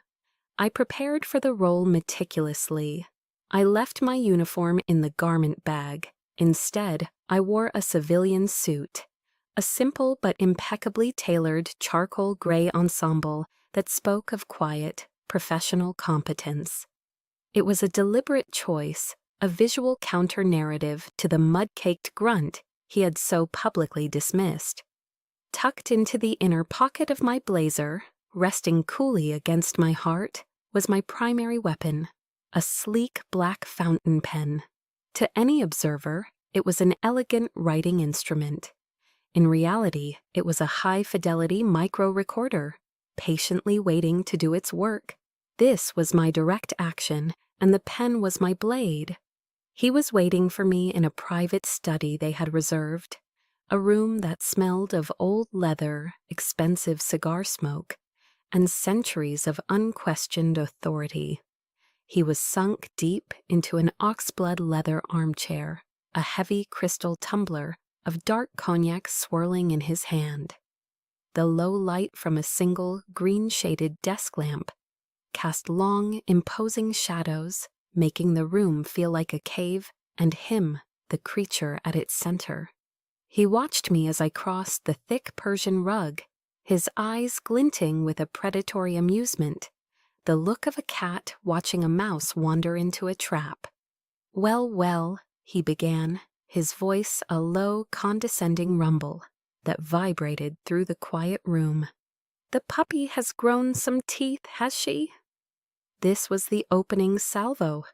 I prepared for the role meticulously. I left my uniform in the garment bag. Instead, I wore a civilian suit, a simple but impeccably tailored charcoal gray ensemble that spoke of quiet, professional competence. It was a deliberate choice, a visual counter-narrative to the mud-caked grunt he had so publicly dismissed. Tucked into the inner pocket of my blazer, resting coolly against my heart, was my primary weapon, a sleek black fountain pen. To any observer, it was an elegant writing instrument. In reality, it was a high-fidelity micro-recorder, patiently waiting to do its work. This was my direct action, and the pen was my blade. He was waiting for me in a private study they had reserved, a room that smelled of old leather, expensive cigar smoke, and centuries of unquestioned authority. He was sunk deep into an oxblood leather armchair, a heavy crystal tumbler of dark cognac swirling in his hand. The low light from a single green-shaded desk lamp cast long, imposing shadows, making the room feel like a cave and him, the creature at its center. He watched me as I crossed the thick Persian rug, his eyes glinting with a predatory amusement, the look of a cat watching a mouse wander into a trap. "Well, well," he began, his voice a low, condescending rumble that vibrated through the quiet room. "The puppy has grown some teeth, has she?" This was the opening salvo.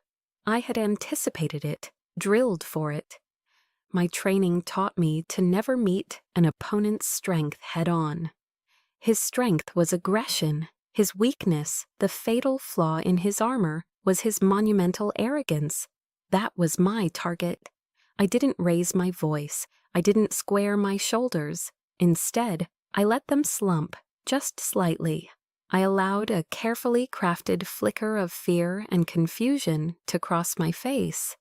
I had anticipated it, drilled for it. My training taught me to never meet an opponent's strength head-on. His strength was aggression. His weakness, the fatal flaw in his armor, was his monumental arrogance. That was my target. I didn't raise my voice. I didn't square my shoulders. Instead, I let them slump, just slightly. I allowed a carefully crafted flicker of fear and confusion to cross my face.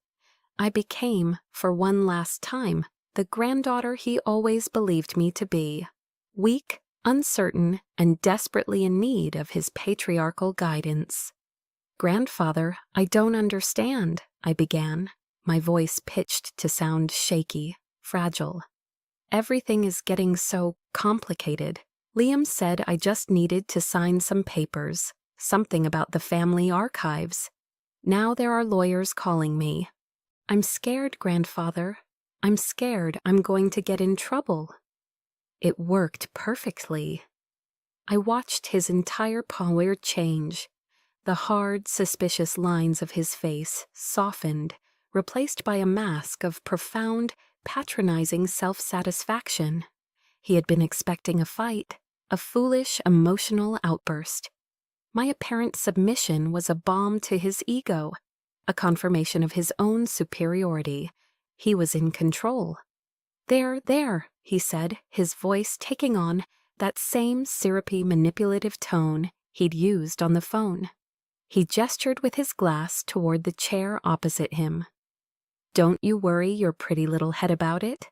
I became, for one last time, the granddaughter he always believed me to be. Weak, uncertain, and desperately in need of his patriarchal guidance. "Grandfather, I don't understand," I began, my voice pitched to sound shaky, fragile. "Everything is getting so complicated. Liam said I just needed to sign some papers, something about the family archives. Now there are lawyers calling me. I'm scared, Grandfather. I'm scared I'm going to get in trouble." It worked perfectly. I watched his entire posture change. The hard, suspicious lines of his face softened, replaced by a mask of profound, patronizing self-satisfaction. He had been expecting a fight, a foolish, emotional outburst. My apparent submission was a balm to his ego, a confirmation of his own superiority. He was in control. There, he said, his voice taking on that same syrupy, manipulative tone he'd used on the phone. He gestured with his glass toward the chair opposite him. "Don't you worry your pretty little head about it.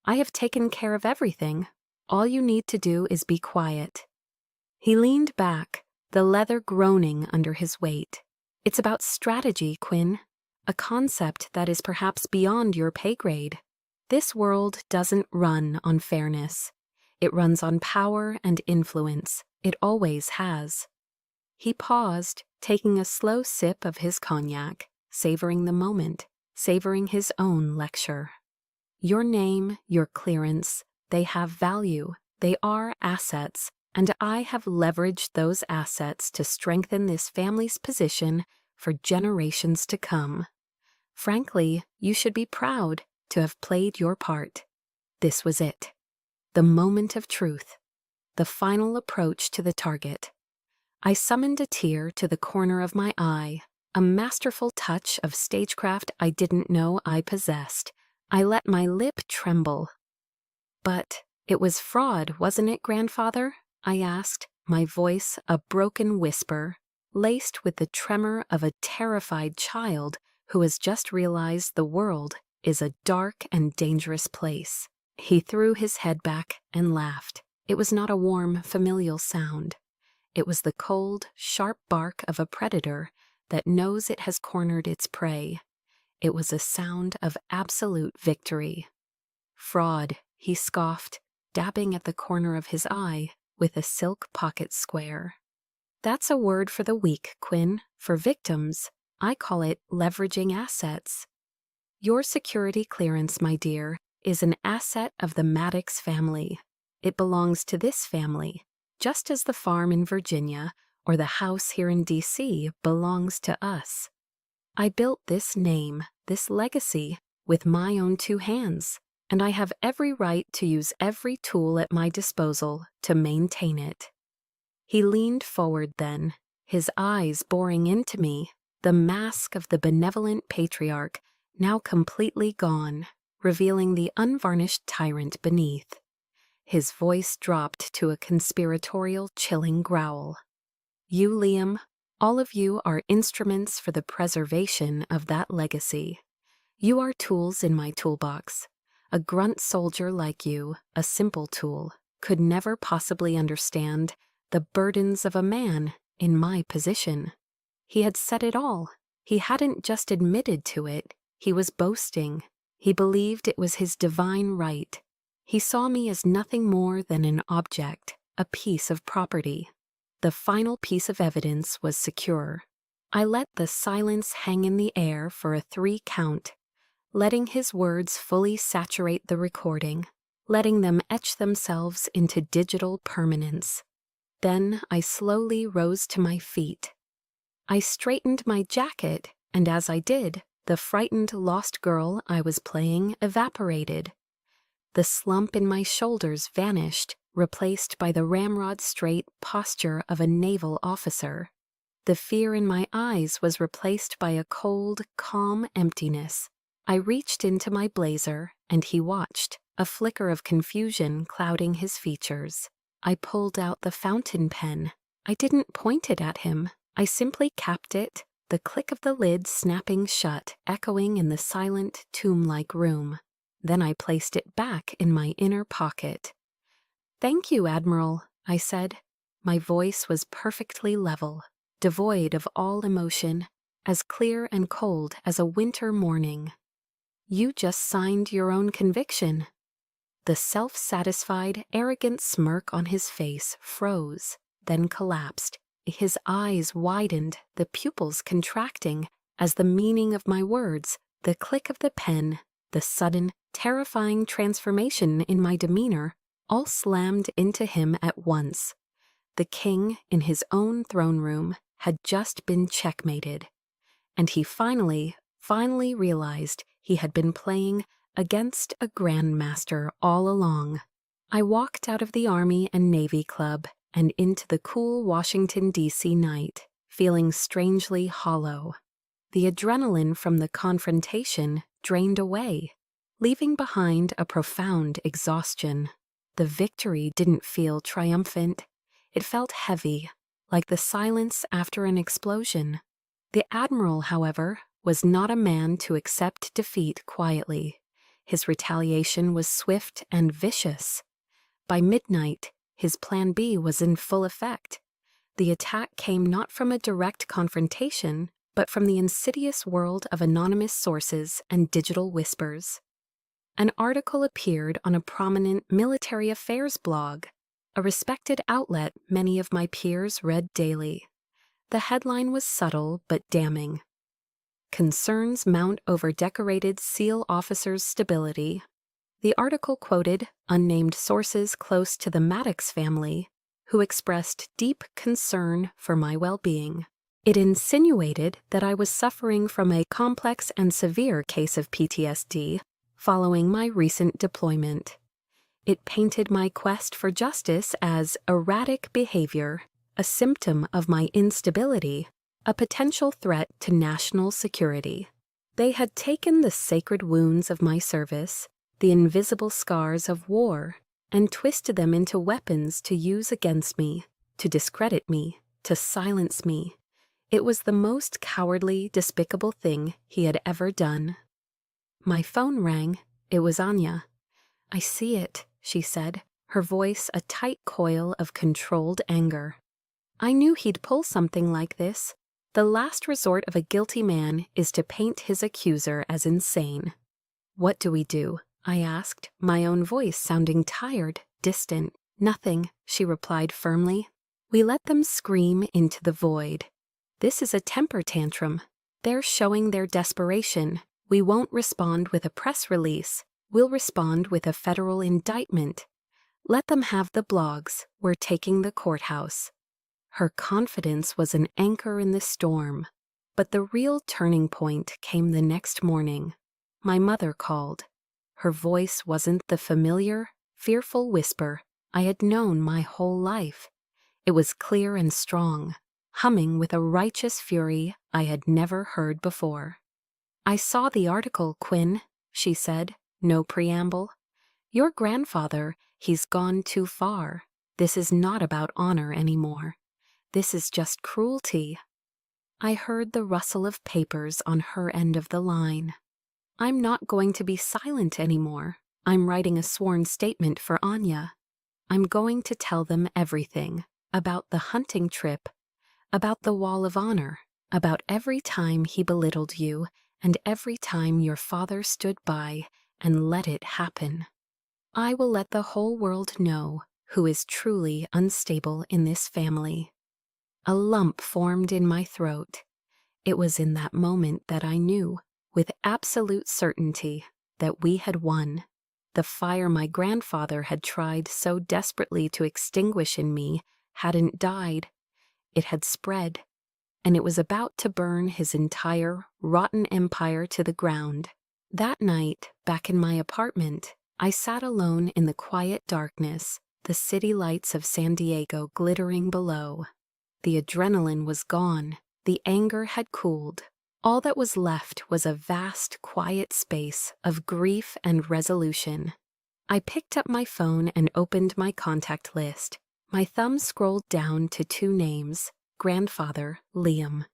I have taken care of everything. All you need to do is be quiet." He leaned back, the leather groaning under his weight. "It's about strategy, Quinn. A concept that is perhaps beyond your pay grade. This world doesn't run on fairness. It runs on power and influence. It always has." He paused, taking a slow sip of his cognac, savoring the moment, savoring his own lecture. "Your name, your clearance, they have value. They are assets, and I have leveraged those assets to strengthen this family's position for generations to come. Frankly, you should be proud to have played your part." This was it. The moment of truth. The final approach to the target. I summoned a tear to the corner of my eye, a masterful touch of stagecraft I didn't know I possessed. I let my lip tremble. "But it was fraud, wasn't it, Grandfather?" I asked, my voice a broken whisper, laced with the tremor of a terrified child who has just realized the world is a dark and dangerous place. He threw his head back and laughed. It was not a warm, familial sound. It was the cold, sharp bark of a predator that knows it has cornered its prey. It was a sound of absolute victory. "Fraud," he scoffed, dabbing at the corner of his eye with a silk pocket square. "That's a word for the weak, Quinn. For victims, I call it leveraging assets. Your security clearance, my dear, is an asset of the Maddox family. It belongs to this family, just as the farm in Virginia or the house here in D.C. belongs to us. I built this name, this legacy, with my own two hands, and I have every right to use every tool at my disposal to maintain it." He leaned forward then, his eyes boring into me, the mask of the benevolent patriarch now completely gone, revealing the unvarnished tyrant beneath. His voice dropped to a conspiratorial, chilling growl. "You, Liam, all of you are instruments for the preservation of that legacy. You are tools in my toolbox. A grunt soldier like you, a simple tool, could never possibly understand the burdens of a man in my position." He had said it all. He hadn't just admitted to it. He was boasting. He believed it was his divine right. He saw me as nothing more than an object, a piece of property. The final piece of evidence was secure. I let the silence hang in the air for a 3 count, letting his words fully saturate the recording, letting them etch themselves into digital permanence. Then I slowly rose to my feet. I straightened my jacket, and as I did, the frightened lost girl I was playing evaporated. The slump in my shoulders vanished, replaced by the ramrod-straight posture of a naval officer. The fear in my eyes was replaced by a cold, calm emptiness. I reached into my blazer, and he watched, a flicker of confusion clouding his features. I pulled out the fountain pen. I didn't point it at him. I simply capped it, the click of the lid snapping shut, echoing in the silent, tomb-like room. Then I placed it back in my inner pocket. "Thank you, Admiral," I said. My voice was perfectly level, devoid of all emotion, as clear and cold as a winter morning. "You just signed your own conviction." The self-satisfied, arrogant smirk on his face froze, then collapsed. His eyes widened, the pupils contracting, as the meaning of my words, the click of the pen, the sudden, terrifying transformation in my demeanor, all slammed into him at once. The king, in his own throne room, had just been checkmated, and he finally realized he had been playing against a grandmaster all along. I walked out of the Army and Navy Club and into the cool Washington, D.C. night, feeling strangely hollow. The adrenaline from the confrontation drained away, leaving behind a profound exhaustion. The victory didn't feel triumphant. It felt heavy, like the silence after an explosion. The Admiral, however, was not a man to accept defeat quietly. His retaliation was swift and vicious. By midnight, his Plan B was in full effect. The attack came not from a direct confrontation, but from the insidious world of anonymous sources and digital whispers. An article appeared on a prominent military affairs blog, a respected outlet many of my peers read daily. The headline was subtle but damning. "Concerns mount over decorated SEAL officers' stability." The article quoted unnamed sources close to the Maddox family who expressed deep concern for my well-being. It insinuated that I was suffering from a complex and severe case of PTSD following my recent deployment. It painted my quest for justice as erratic behavior, a symptom of my instability, a potential threat to national security. They had taken the sacred wounds of my service, the invisible scars of war, and twisted them into weapons to use against me, to discredit me, to silence me. It was the most cowardly, despicable thing he had ever done. My phone rang. It was Anya. "I see it," she said, her voice a tight coil of controlled anger. "I knew he'd pull something like this. The last resort of a guilty man is to paint his accuser as insane." "What do we do?" I asked, my own voice sounding tired, distant. "Nothing," she replied firmly. "We let them scream into the void. This is a temper tantrum. They're showing their desperation. We won't respond with a press release. We'll respond with a federal indictment. Let them have the blogs. We're taking the courthouse." Her confidence was an anchor in the storm. But the real turning point came the next morning. My mother called. Her voice wasn't the familiar, fearful whisper I had known my whole life. It was clear and strong, humming with a righteous fury I had never heard before. "I saw the article, Quinn," she said, no preamble. "Your grandfather, he's gone too far. This is not about honor anymore. This is just cruelty." I heard the rustle of papers on her end of the line. "I'm not going to be silent anymore. I'm writing a sworn statement for Anya. I'm going to tell them everything, about the hunting trip, about the wall of honor, about every time he belittled you, and every time your father stood by and let it happen. I will let the whole world know who is truly unstable in this family." A lump formed in my throat. It was in that moment that I knew, with absolute certainty, that we had won. The fire my grandfather had tried so desperately to extinguish in me hadn't died. It had spread, and it was about to burn his entire rotten empire to the ground. That night, back in my apartment, I sat alone in the quiet darkness, the city lights of San Diego glittering below. The adrenaline was gone, the anger had cooled. All that was left was a vast, quiet space of grief and resolution. I picked up my phone and opened my contact list. My thumb scrolled down to 2 names, grandfather, Liam.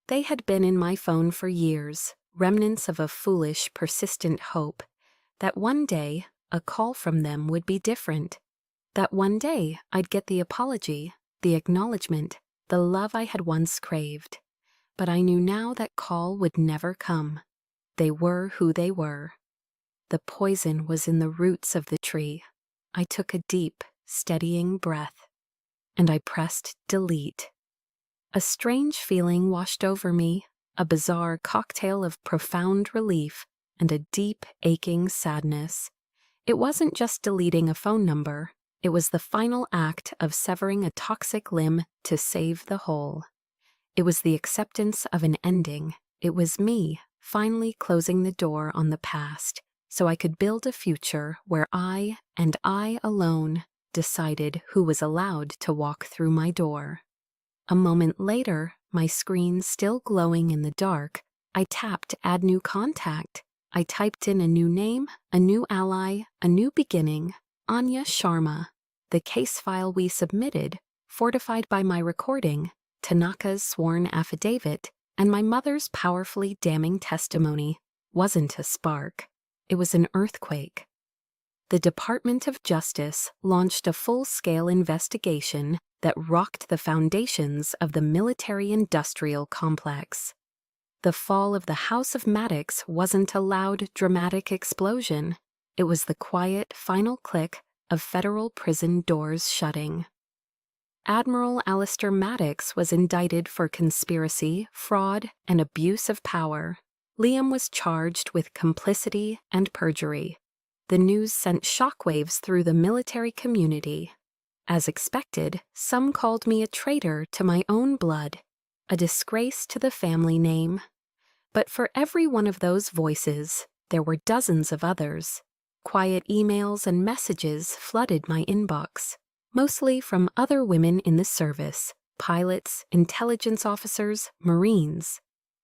They had been in my phone for years, remnants of a foolish, persistent hope that one day a call from them would be different. That one day I'd get the apology, the acknowledgement, the love I had once craved. But I knew now that call would never come. They were who they were. The poison was in the roots of the tree. I took a deep, steadying breath, and I pressed delete. A strange feeling washed over me, a bizarre cocktail of profound relief and a deep, aching sadness. It wasn't just deleting a phone number. It was the final act of severing a toxic limb to save the whole. It was the acceptance of an ending. It was me finally closing the door on the past so I could build a future where I, and I alone, decided who was allowed to walk through my door. A moment later, my screen still glowing in the dark, I tapped Add New Contact. I typed in a new name, a new ally, a new beginning, Anya Sharma. The case file we submitted, fortified by my recording, Tanaka's sworn affidavit, and my mother's powerfully damning testimony, wasn't a spark. It was an earthquake. The Department of Justice launched a full-scale investigation that rocked the foundations of the military-industrial complex. The fall of the House of Maddox wasn't a loud, dramatic explosion. It was the quiet, final click of federal prison doors shutting. Admiral Alistair Maddox was indicted for conspiracy, fraud, and abuse of power. Liam was charged with complicity and perjury. The news sent shockwaves through the military community. As expected, some called me a traitor to my own blood, a disgrace to the family name. But for every one of those voices, there were dozens of others. Quiet emails and messages flooded my inbox, mostly from other women in the service, pilots, intelligence officers, Marines.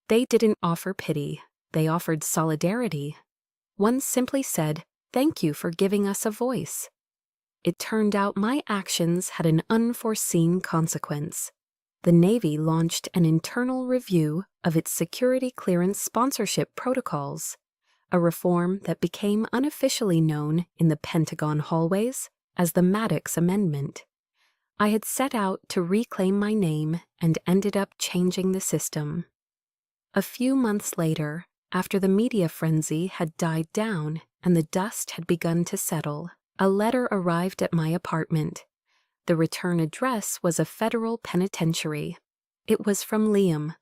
They didn't offer pity, they offered solidarity. One simply said, "Thank you for giving us a voice." It turned out my actions had an unforeseen consequence. The Navy launched an internal review of its security clearance sponsorship protocols, a reform that became unofficially known in the Pentagon hallways as the Maddox Amendment. I had set out to reclaim my name and ended up changing the system. A few months later, after the media frenzy had died down and the dust had begun to settle, a letter arrived at my apartment. The return address was a federal penitentiary. It was from Liam.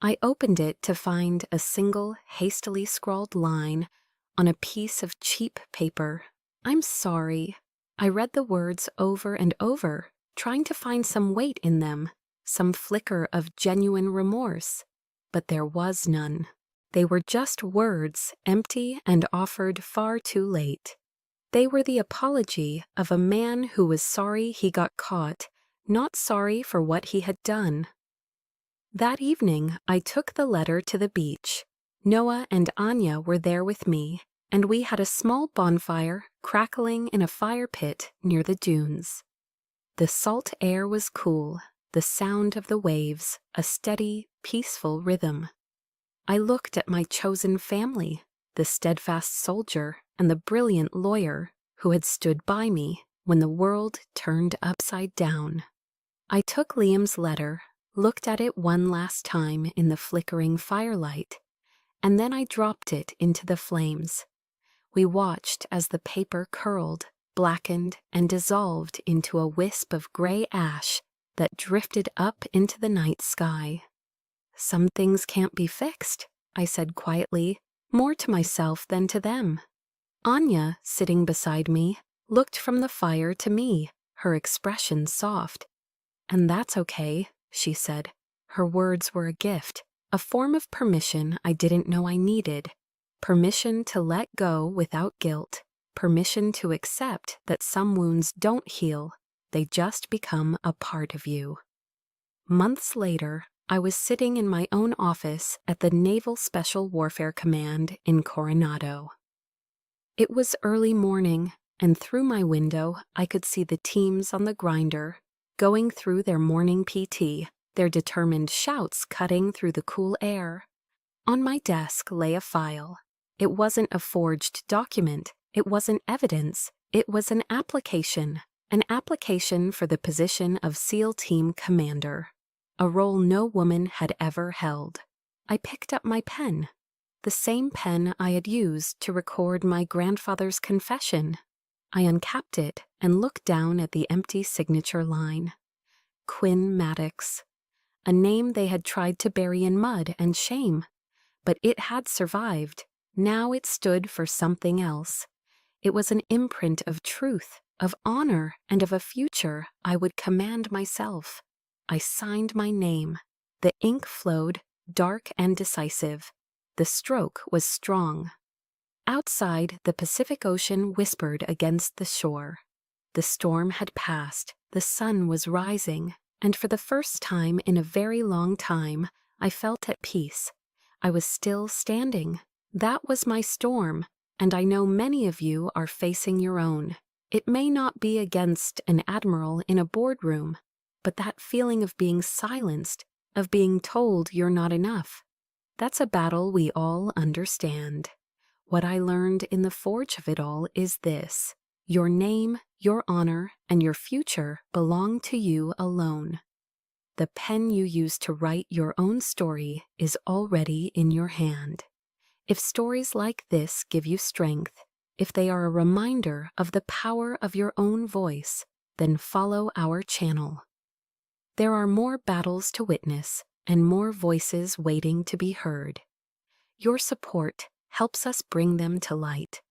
I opened it to find a single, hastily scrawled line on a piece of cheap paper. "I'm sorry." I read the words over and over, trying to find some weight in them, some flicker of genuine remorse. But there was none. They were just words, empty and offered far too late. They were the apology of a man who was sorry he got caught, not sorry for what he had done. That evening, I took the letter to the beach. Noah and Anya were there with me, and we had a small bonfire crackling in a fire pit near the dunes. The salt air was cool, the sound of the waves, a steady, peaceful rhythm. I looked at my chosen family, the steadfast soldier and the brilliant lawyer who had stood by me when the world turned upside down. I took Liam's letter, looked at it one last time in the flickering firelight, and then I dropped it into the flames. We watched as the paper curled, blackened, and dissolved into a wisp of gray ash that drifted up into the night sky. "Some things can't be fixed," I said quietly, more to myself than to them. Anya, sitting beside me, looked from the fire to me, her expression soft. "And that's okay," she said. Her words were a gift, a form of permission I didn't know I needed. Permission to let go without guilt. Permission to accept that some wounds don't heal, they just become a part of you. Months later, I was sitting in my own office at the Naval Special Warfare Command in Coronado. It was early morning, and through my window I could see the teams on the grinder, going through their morning PT, their determined shouts cutting through the cool air. On my desk lay a file. It wasn't a forged document, it wasn't evidence, it was an application for the position of SEAL Team Commander, a role no woman had ever held. I picked up my pen, the same pen I had used to record my grandfather's confession. I uncapped it and looked down at the empty signature line. Quinn Maddox, a name they had tried to bury in mud and shame. But it had survived. Now it stood for something else. It was an imprint of truth, of honor, and of a future I would command myself. I signed my name. The ink flowed, dark and decisive. The stroke was strong. Outside, the Pacific Ocean whispered against the shore. The storm had passed, the sun was rising, and for the first time in a very long time, I felt at peace. I was still standing. That was my storm, and I know many of you are facing your own. It may not be against an admiral in a boardroom, but that feeling of being silenced, of being told you're not enough, that's a battle we all understand. What I learned in the forge of it all is this: your name, your honor, and your future belong to you alone. The pen you use to write your own story is already in your hand. If stories like this give you strength, if they are a reminder of the power of your own voice, then follow our channel. There are more battles to witness and more voices waiting to be heard. Your support helps us bring them to light.